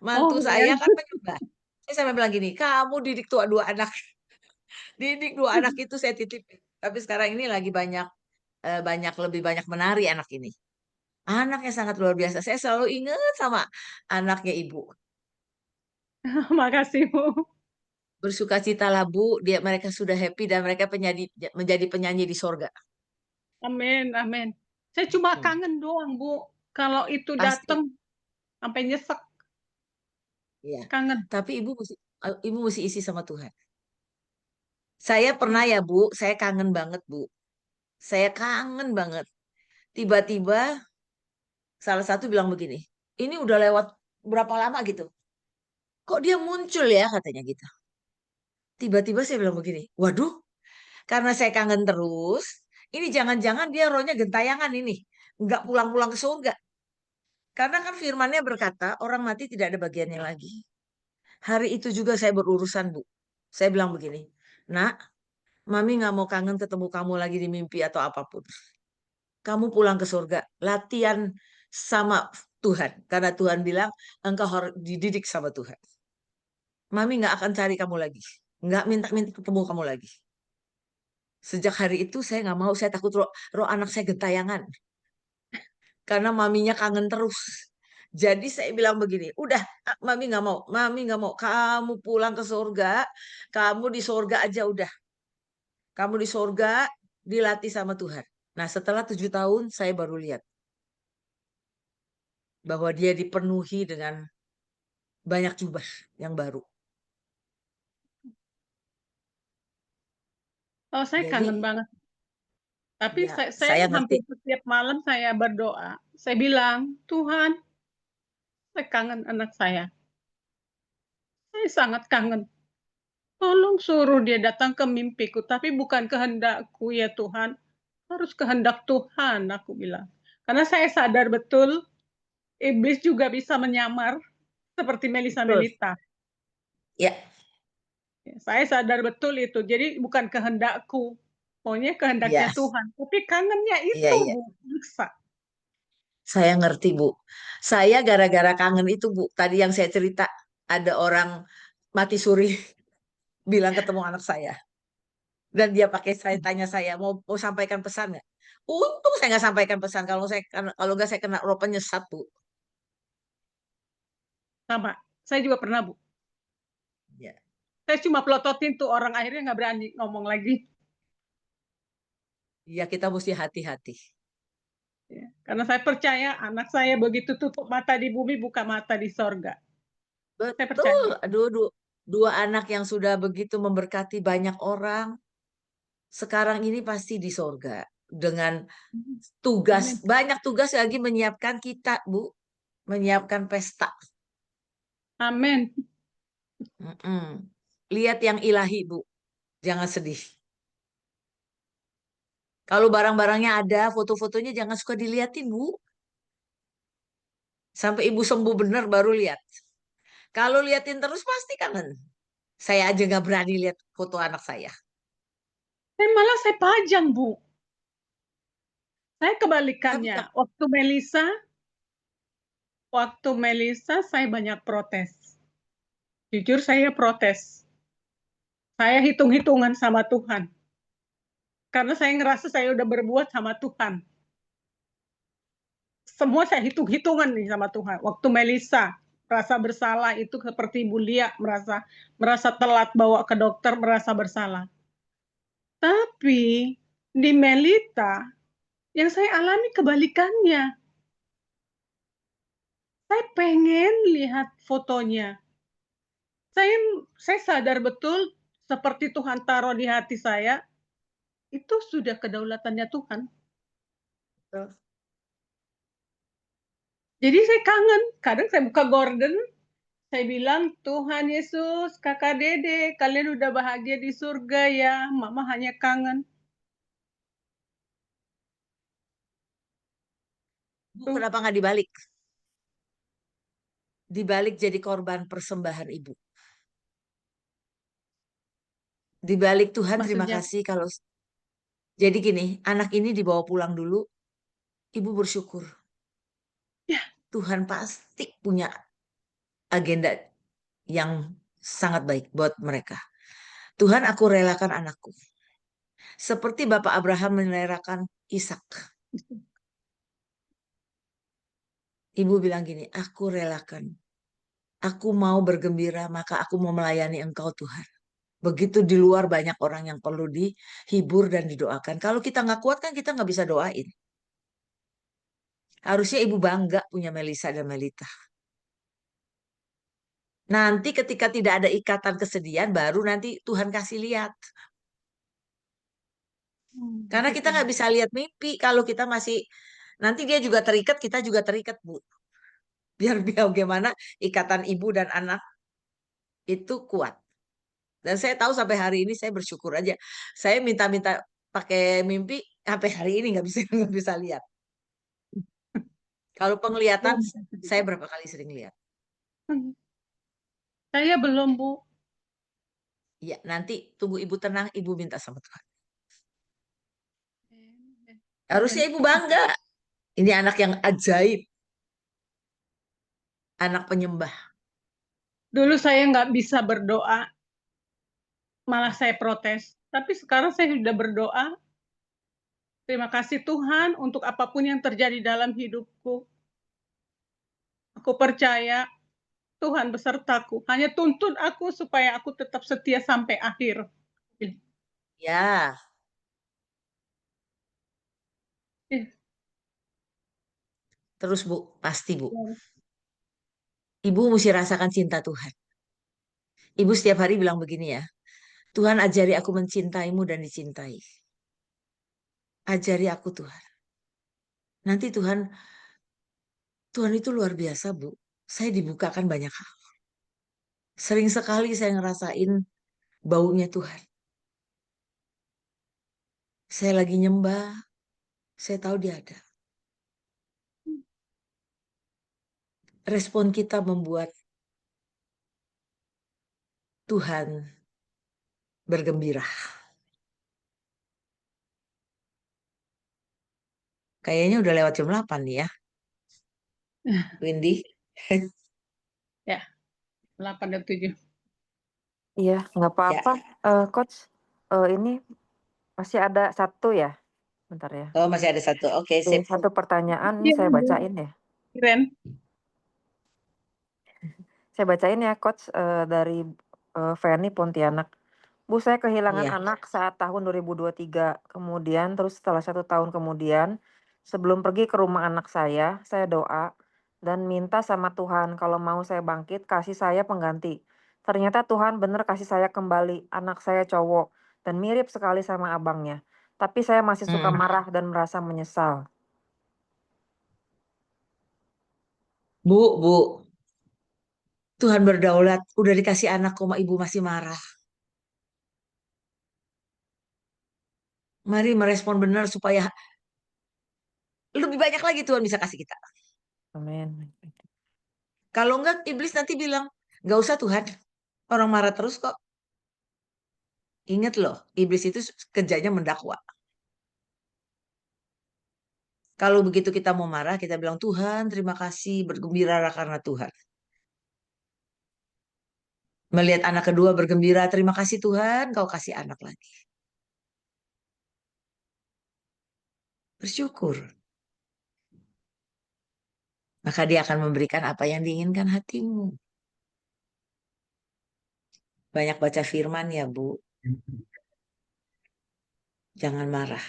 Mantu Oh, ya. saya kan menyembah. Saya sampai bilang gini, kamu didik tuh dua anak, didik dua anak itu saya titip. Tapi sekarang ini lagi lebih banyak menari anak ini. Anaknya sangat luar biasa. Saya selalu ingat sama anaknya ibu. Makasih, Bu. Bersukacitalah Bu, mereka sudah happy dan mereka menjadi penyanyi di sorga. Amin, amin. Saya cuma Hmm. kangen doang, Bu. Kalau itu Pasti, datang sampai nyesek, ya. kangen. Tapi ibu mesti isi sama Tuhan. Saya pernah ya Bu, saya kangen banget Bu. Saya kangen banget. Tiba-tiba salah satu bilang begini, ini udah lewat berapa lama gitu. Kok dia muncul ya katanya gitu. Tiba-tiba saya bilang begini, waduh, karena saya kangen terus, ini jangan-jangan dia rohnya gentayangan ini. Nggak pulang-pulang ke surga. Karena kan firmannya berkata, orang mati tidak ada bagiannya lagi. Hari itu juga saya berurusan, Bu. Saya bilang begini, nak, Mami nggak mau kangen ketemu kamu lagi di mimpi atau apapun. Kamu pulang ke surga, latihan sama Tuhan. Karena Tuhan bilang, engkau harus dididik sama Tuhan. Mami nggak akan cari kamu lagi. Nggak minta-minta ketemu kamu lagi. Sejak hari itu saya nggak mau, saya takut roh anak saya gentayangan. Karena maminya kangen terus. Jadi saya bilang begini, udah mami nggak mau, kamu pulang ke surga, kamu di surga aja udah. Kamu di surga dilatih sama Tuhan. Nah setelah 7 tahun saya baru lihat bahwa dia dipenuhi dengan banyak jubah yang baru. Oh, saya Jadi kangen banget. Tapi ya saya saya ngerti. hampir setiap malam saya berdoa. Saya bilang, Tuhan, saya kangen anak saya. Saya sangat kangen. Tolong suruh dia datang ke mimpiku, tapi bukan kehendakku ya Tuhan. Harus kehendak Tuhan, aku bilang. Karena saya sadar betul, iblis juga bisa menyamar seperti Melisa Betul. Melita. Ya, Saya sadar betul itu. Jadi bukan kehendakku. Pokoknya kehendaknya ya, Tuhan. Tapi kangennya iya, itu, iya. Bu. Bisa. Saya ngerti, Bu. Saya gara-gara kangen itu, Bu. Tadi yang saya cerita, ada orang mati suri bilang ketemu anak saya. Dan dia pakai saya tanya saya, mau sampaikan pesan nggak? Untung saya nggak sampaikan pesan. Kalau nggak saya kena roh penyesat, Bu. Sama. Saya juga pernah, Bu. Ya. Saya cuma pelototin tuh orang akhirnya nggak berani ngomong lagi. Ya, kita mesti hati-hati. Ya. Karena saya percaya anak saya begitu tutup mata di bumi, buka mata di sorga. Saya percaya. Betul. Aduh, dua anak yang sudah begitu memberkati banyak orang, sekarang ini pasti di sorga. Dengan tugas, Amin. banyak tugas lagi menyiapkan kita, Bu. Menyiapkan pesta. Amin. Mm-mm. Lihat yang ilahi, Bu. Jangan sedih. Kalau barang-barangnya ada, foto-fotonya jangan suka diliatin, Bu. Sampai ibu sembuh benar baru lihat. Kalau liatin terus pasti kangen. Saya aja nggak berani lihat foto anak saya. Malah saya pajang, Bu. Saya Tapi kebalikannya. Waktu Melisa saya banyak protes. Jujur saya protes. Saya hitung-hitungan sama Tuhan. Karena saya ngerasa saya udah berbuat sama Tuhan. Semua saya hitung-hitungan nih sama Tuhan. Waktu Melisa merasa bersalah itu seperti Ibu Lia merasa telat bawa ke dokter, merasa bersalah. Tapi di Melita yang saya alami kebalikannya. Saya pengen lihat fotonya. Saya sadar betul seperti Tuhan taruh di hati saya, itu sudah kedaulatannya Tuhan. Betul. Jadi saya kangen, kadang saya buka gorden, saya bilang, "Tuhan Yesus, Kakak Dede, kalian udah bahagia di surga ya, Mama hanya kangen." Bu, Tuh, kenapa nggak dibalik? Dibalik jadi korban persembahan ibu. Dibalik Tuhan terima maksudnya, kasih kalau jadi gini, anak ini dibawa pulang dulu, ibu bersyukur. ya, Tuhan pasti punya agenda yang sangat baik buat mereka. Tuhan, aku relakan anakku. Seperti Bapak Abraham merelakan Ishak. Ibu bilang gini, aku relakan. Aku mau bergembira, maka aku mau melayani Engkau Tuhan. Begitu di luar banyak orang yang perlu dihibur dan didoakan. Kalau kita nggak kuat kan kita nggak bisa doain. Harusnya ibu bangga punya Melisa dan Melita. Nanti ketika tidak ada ikatan kesedihan, baru nanti Tuhan kasih lihat. Karena kita begitu. nggak bisa lihat mimpi kalau kita masih, nanti dia juga terikat, kita juga terikat, Bu. Biar bagaimana ikatan ibu dan anak itu kuat. Dan saya tahu sampai hari ini saya bersyukur aja. Saya minta-minta pakai mimpi, sampai hari ini nggak bisa nggak bisa lihat. Kalau penglihatan, saya berapa kali sering lihat. Saya belum, Bu. Ya, nanti tunggu ibu tenang, ibu minta sama Tuhan. Harusnya ibu bangga. Ini anak yang ajaib. Anak penyembah. Dulu saya nggak bisa berdoa, malah saya protes. Tapi sekarang saya sudah berdoa, terima kasih Tuhan untuk apapun yang terjadi dalam hidupku. Aku percaya Tuhan besertaku. Hanya tuntun aku supaya aku tetap setia sampai akhir. Ya, Eh, terus Bu, pasti Bu. Ibu mesti rasakan cinta Tuhan. Ibu setiap hari bilang begini ya, Tuhan ajari aku mencintaimu dan dicintai. Ajari aku Tuhan. Nanti Tuhan itu luar biasa Bu. Saya dibukakan banyak hal. Sering sekali saya ngerasain baunya Tuhan. Saya lagi nyembah, saya tahu dia ada. Respon kita membuat Tuhan bergembira. Kayaknya udah lewat jam 8 nih ya, Windy. Ya, 8 dan 7. Iya, nggak Ya, apa-apa. Coach, ini masih ada satu ya? Bentar ya. oh masih ada satu. Oke, Oke, sip. satu pertanyaan ini Iya, saya Bu. bacain ya. Keren. Saya bacain ya, Coach, dari Feni Pontianak. Bu, saya kehilangan Iya. anak saat tahun 2023. Kemudian terus setelah 1 tahun kemudian, sebelum pergi ke rumah anak saya doa dan minta sama Tuhan kalau mau saya bangkit kasih saya pengganti. Ternyata Tuhan benar kasih saya kembali anak saya cowok dan mirip sekali sama abangnya. Tapi saya masih suka marah dan merasa menyesal. Bu, Tuhan berdaulat. Udah dikasih anak koma ibu masih marah. Mari merespon benar supaya lebih banyak lagi Tuhan bisa kasih kita. Amin. Kalau enggak, iblis nanti bilang, nggak usah Tuhan. Orang marah terus kok. Ingat loh, iblis itu kerjanya mendakwa. Kalau begitu kita mau marah, kita bilang, Tuhan terima kasih, bergembira karena Tuhan. Melihat anak kedua bergembira, terima kasih Tuhan, kau kasih anak lagi. Bersyukur. Maka dia akan memberikan apa yang diinginkan hatimu. Banyak baca firman ya Bu. Jangan marah.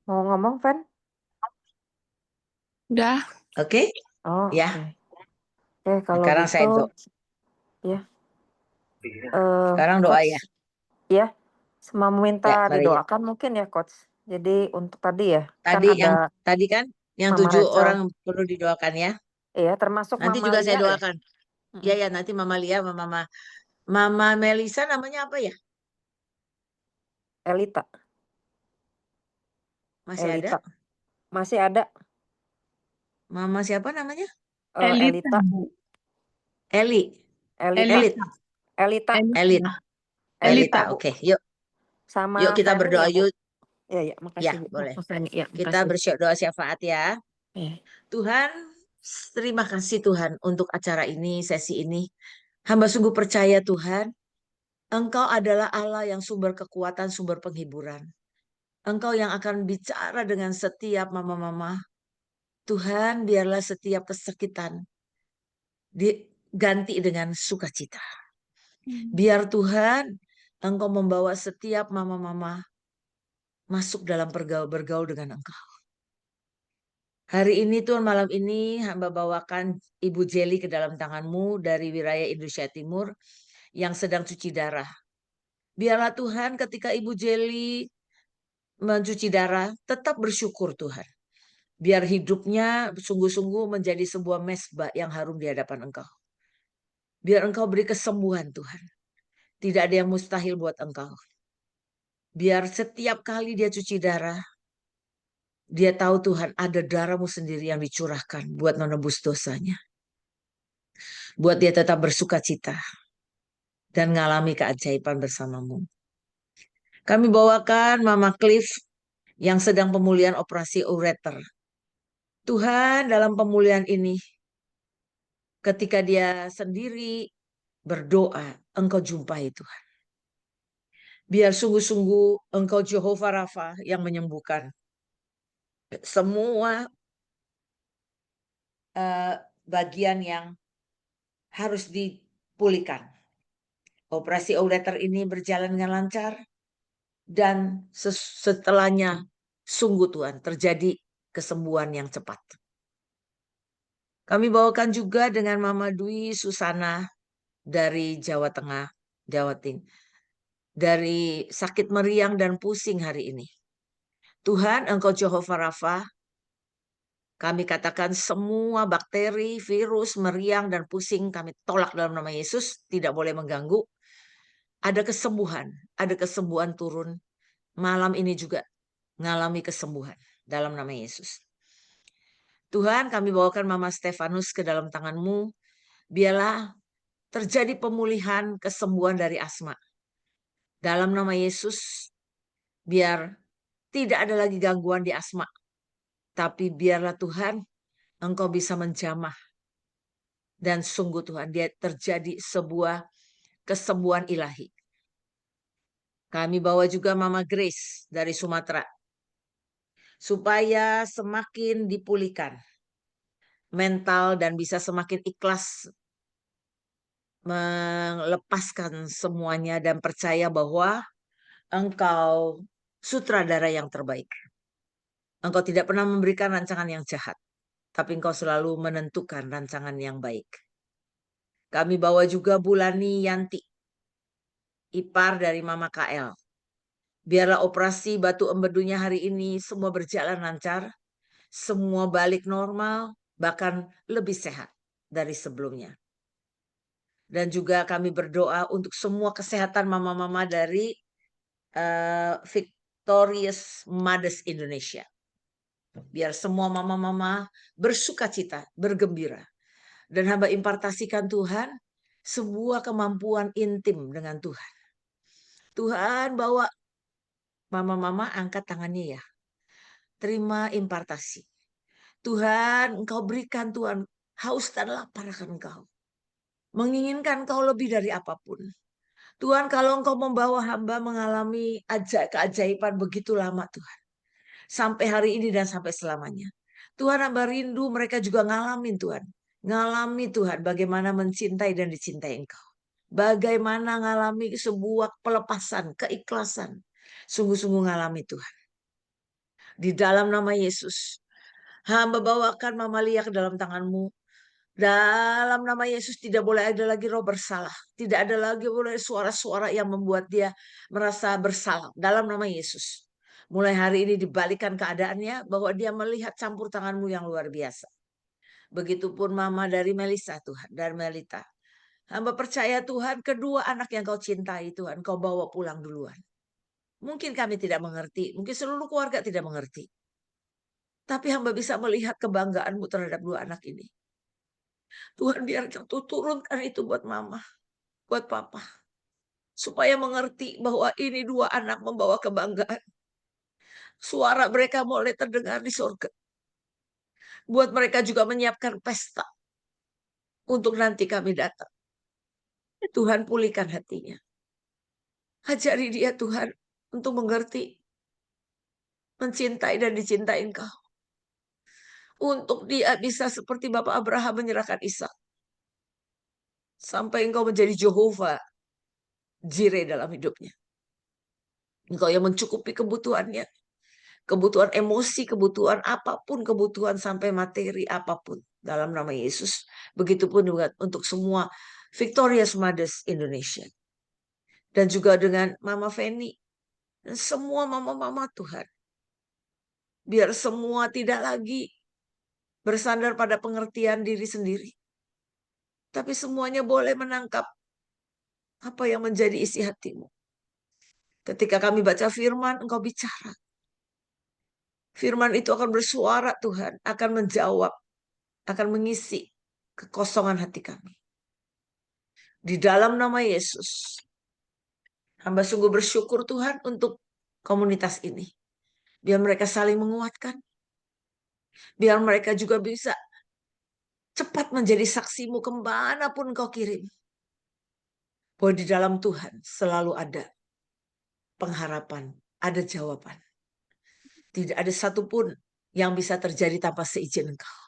Mau ngomong, Fen? Udah. Oke? Oh, Ya. oke. Oke, kalau Sekarang saya gitu, Ya. Eh, Sekarang doa Coach, ya. ya, semua Ya, meminta mari ya. didoakan mungkin ya, Coach. Jadi untuk tadi ya, kan Tadi yang ada tadi kan yang Mama 7 Rachel, orang perlu didoakan ya. ya, termasuk Nanti Mama juga saya Lia ya. doakan. Ya Mm-mm. ya, nanti Mama Lia sama Mama Melisa namanya apa ya? Elita, Masih ada? Elita, masih ada. Mama siapa namanya? Elita, Elita, Bu. Eli. Elita, Elit. Elita, Elit. Elita, Elita. Bu. Oke, yuk. sama Yuk kita Fanny berdoa ya, Bu. yuk. Ya, Ya, makasih, Bu. boleh. Fanny, ya, Kita makasih. berdoa syafaat ya. Ya. Tuhan, terima kasih Tuhan untuk acara ini, sesi ini. Hamba sungguh percaya Tuhan, Engkau adalah Allah yang sumber kekuatan, sumber penghiburan. Engkau yang akan bicara dengan setiap mama-mama. Tuhan, biarlah setiap kesakitan diganti dengan sukacita. Biar Tuhan, Engkau membawa setiap mama-mama masuk dalam bergaul dengan Engkau. Hari ini Tuhan, malam ini hamba bawakan Ibu Jelly ke dalam tangan-Mu dari wilayah Indonesia Timur yang sedang cuci darah. Biarlah Tuhan ketika Ibu Jelly mencuci darah, tetap bersyukur Tuhan. Biar hidupnya sungguh-sungguh menjadi sebuah mesbah yang harum di hadapan Engkau. Biar Engkau beri kesembuhan Tuhan. Tidak ada yang mustahil buat Engkau. Biar setiap kali dia cuci darah, dia tahu Tuhan ada darah-Mu sendiri yang dicurahkan buat menebus dosanya. Buat dia tetap bersuka cita dan mengalami keajaiban bersama-Mu. Kami bawakan Mama Cliff yang sedang pemulihan operasi ureter. Tuhan, dalam pemulihan ini, ketika dia sendiri berdoa, Engkau jumpai Tuhan. Biar sungguh-sungguh Engkau Jehovah Rafa yang menyembuhkan semua bagian yang harus dipulihkan. Operasi ureter ini berjalan dengan lancar dan setelahnya sungguh Tuhan terjadi kesembuhan yang cepat. Kami bawakan juga dengan Mama Dwi Susana dari Jawa Tengah, Jawa Timur. Dari sakit meriang dan pusing hari ini. Tuhan, Engkau Jehovah Rafa, kami katakan semua bakteri, virus, meriang, dan pusing kami tolak dalam nama Yesus, tidak boleh mengganggu. Ada kesembuhan turun. Malam ini juga mengalami kesembuhan dalam nama Yesus. Tuhan, kami bawakan Mama Stefanus ke dalam tangan-Mu. Biarlah terjadi pemulihan kesembuhan dari asma. Dalam nama Yesus, biar tidak ada lagi gangguan di asma. Tapi biarlah Tuhan, Engkau bisa menjamah. Dan sungguh Tuhan, dia terjadi sebuah kesembuhan ilahi. Kami bawa juga Mama Grace dari Sumatera. Supaya semakin dipulihkan mental dan bisa semakin ikhlas melepaskan semuanya dan percaya bahwa Engkau sutradara yang terbaik. Engkau tidak pernah memberikan rancangan yang jahat, tapi Engkau selalu menentukan rancangan yang baik. Kami bawa juga Bulani Yanti, ipar dari Mama KL. Biarlah operasi batu empedunya hari ini semua berjalan lancar, semua balik normal, bahkan lebih sehat dari sebelumnya. Dan juga kami berdoa untuk semua kesehatan mama-mama dari Victorious Mothers Indonesia. Biar semua mama-mama bersuka cita, bergembira. Dan hamba impartasikan Tuhan sebuah kemampuan intim dengan Tuhan. Tuhan bawa mama-mama angkat tangannya ya. Terima impartasi. Tuhan, Engkau berikan Tuhan haus dan lapar akan Engkau. Menginginkan Engkau lebih dari apapun. Tuhan, kalau Engkau membawa hamba mengalami keajaiban begitu lama Tuhan. Sampai hari ini dan sampai selamanya. Tuhan, hamba rindu mereka juga ngalamin Tuhan. Ngalami Tuhan bagaimana mencintai dan dicintai Engkau. Bagaimana ngalami sebuah pelepasan, keikhlasan. Sungguh-sungguh ngalami Tuhan. Di dalam nama Yesus. Hamba bawakan Mama Lia ke dalam tangan-Mu. Dalam nama Yesus tidak boleh ada lagi roh bersalah. Tidak ada lagi boleh suara-suara yang membuat dia merasa bersalah. Dalam nama Yesus. Mulai hari ini dibalikan keadaannya bahwa dia melihat campur tangan-Mu yang luar biasa. Begitupun mama dari Melisa Tuhan, dari Melita. Hamba percaya Tuhan, kedua anak yang Kau cintai Tuhan, Kau bawa pulang duluan. Mungkin kami tidak mengerti, mungkin seluruh keluarga tidak mengerti. Tapi hamba bisa melihat kebanggaan-Mu terhadap dua anak ini. Tuhan biar Kau turunkan itu buat mama, buat papa. Supaya mengerti bahwa ini dua anak membawa kebanggaan. Suara mereka mulai terdengar di surga. Buat mereka juga menyiapkan pesta. Untuk nanti kami datang. Tuhan pulihkan hatinya. Ajari dia Tuhan untuk mengerti. Mencintai dan dicintai Engkau. Untuk dia bisa seperti Bapak Abraham menyerahkan Ishak. Sampai Engkau menjadi Jehovah Jireh dalam hidupnya. Engkau yang mencukupi kebutuhannya. Kebutuhan emosi, kebutuhan apapun, kebutuhan sampai materi apapun. Dalam nama Yesus. Begitupun juga untuk semua Victorious Mothers Indonesia. Dan juga dengan Mama Feni. Dan semua mama-mama Tuhan. Biar semua tidak lagi bersandar pada pengertian diri sendiri. Tapi semuanya boleh menangkap apa yang menjadi isi hatimu. Ketika kami baca firman, Engkau bicara. Firman itu akan bersuara Tuhan, akan menjawab, akan mengisi kekosongan hati kami. Di dalam nama Yesus, hamba sungguh bersyukur Tuhan untuk komunitas ini. Biar mereka saling menguatkan. Biar mereka juga bisa cepat menjadi saksimu kemanapun Engkau kirim. Bahwa di dalam Tuhan selalu ada pengharapan, ada jawaban. Tidak ada satupun yang bisa terjadi tanpa seizin Engkau.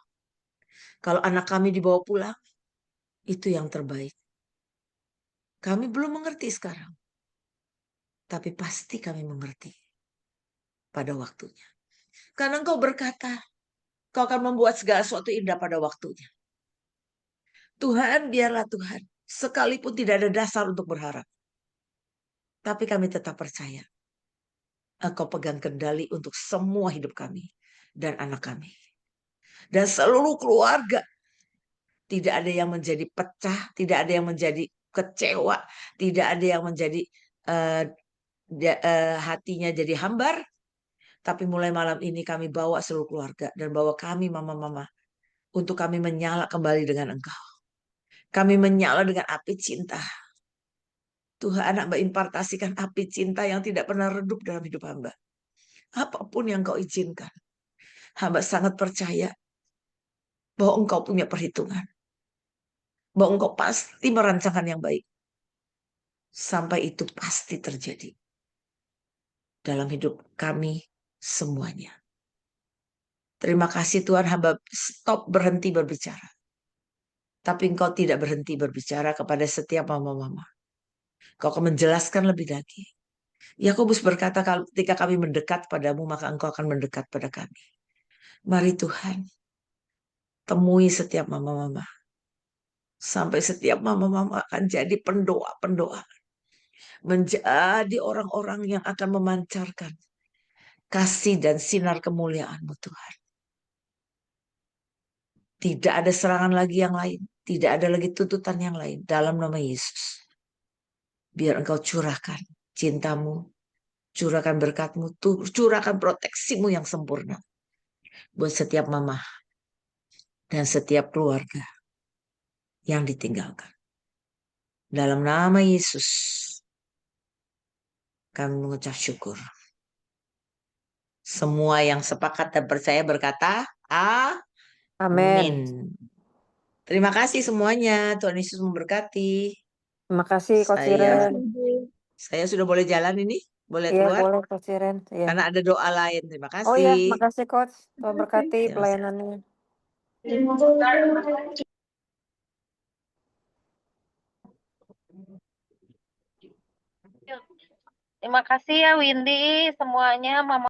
Kalau anak kami dibawa pulang, itu yang terbaik. Kami belum mengerti sekarang. Tapi pasti kami mengerti pada waktunya. Karena Engkau berkata, Kau akan membuat segala sesuatu indah pada waktunya. Tuhan, biarlah Tuhan, sekalipun tidak ada dasar untuk berharap. Tapi kami tetap percaya. Engkau pegang kendali untuk semua hidup kami dan anak kami. Dan seluruh keluarga. Tidak ada yang menjadi pecah, tidak ada yang menjadi kecewa, tidak ada yang menjadi hatinya jadi hambar. Tapi mulai malam ini kami bawa seluruh keluarga dan bawa kami mama-mama untuk kami menyala kembali dengan Engkau. Kami menyala dengan api cinta. Tuhan anak impartasikan api cinta yang tidak pernah redup dalam hidup hamba. Apapun yang Kau izinkan. Hamba sangat percaya bahwa Engkau punya perhitungan. Bahwa Engkau pasti merancangkan yang baik. Sampai itu pasti terjadi. Dalam hidup kami semuanya. Terima kasih Tuhan, hamba stop berhenti berbicara. Tapi Engkau tidak berhenti berbicara kepada setiap mama-mama. Kau akan menjelaskan lebih lagi. Yakobus berkata, ketika kami mendekat padamu, maka Engkau akan mendekat pada kami. Mari Tuhan, temui setiap mama-mama. Sampai setiap mama-mama akan jadi pendoa-pendoa. Menjadi orang-orang yang akan memancarkan kasih dan sinar kemuliaan-Mu Tuhan. Tidak ada serangan lagi yang lain. Tidak ada lagi tuntutan yang lain. Dalam nama Yesus. Biar Engkau curahkan cinta-Mu. Curahkan berkat-Mu. Curahkan proteksi-Mu yang sempurna. Buat setiap mama. Dan setiap keluarga. Yang ditinggalkan. Dalam nama Yesus. Kami mengucap syukur. Semua yang sepakat dan percaya berkata, Amin. Amin. Terima kasih semuanya. Tuhan Yesus memberkati. Terima kasih Coach Saya Siren. sudah boleh jalan ini? Boleh Iya, keluar? boleh Coach Siren. Iya. Karena ada doa lain. Terima Oh ya, kasih. makasih Coach. Tuhan berkati Ya, pelayanannya. Terima kasih ya Windy semuanya, Mama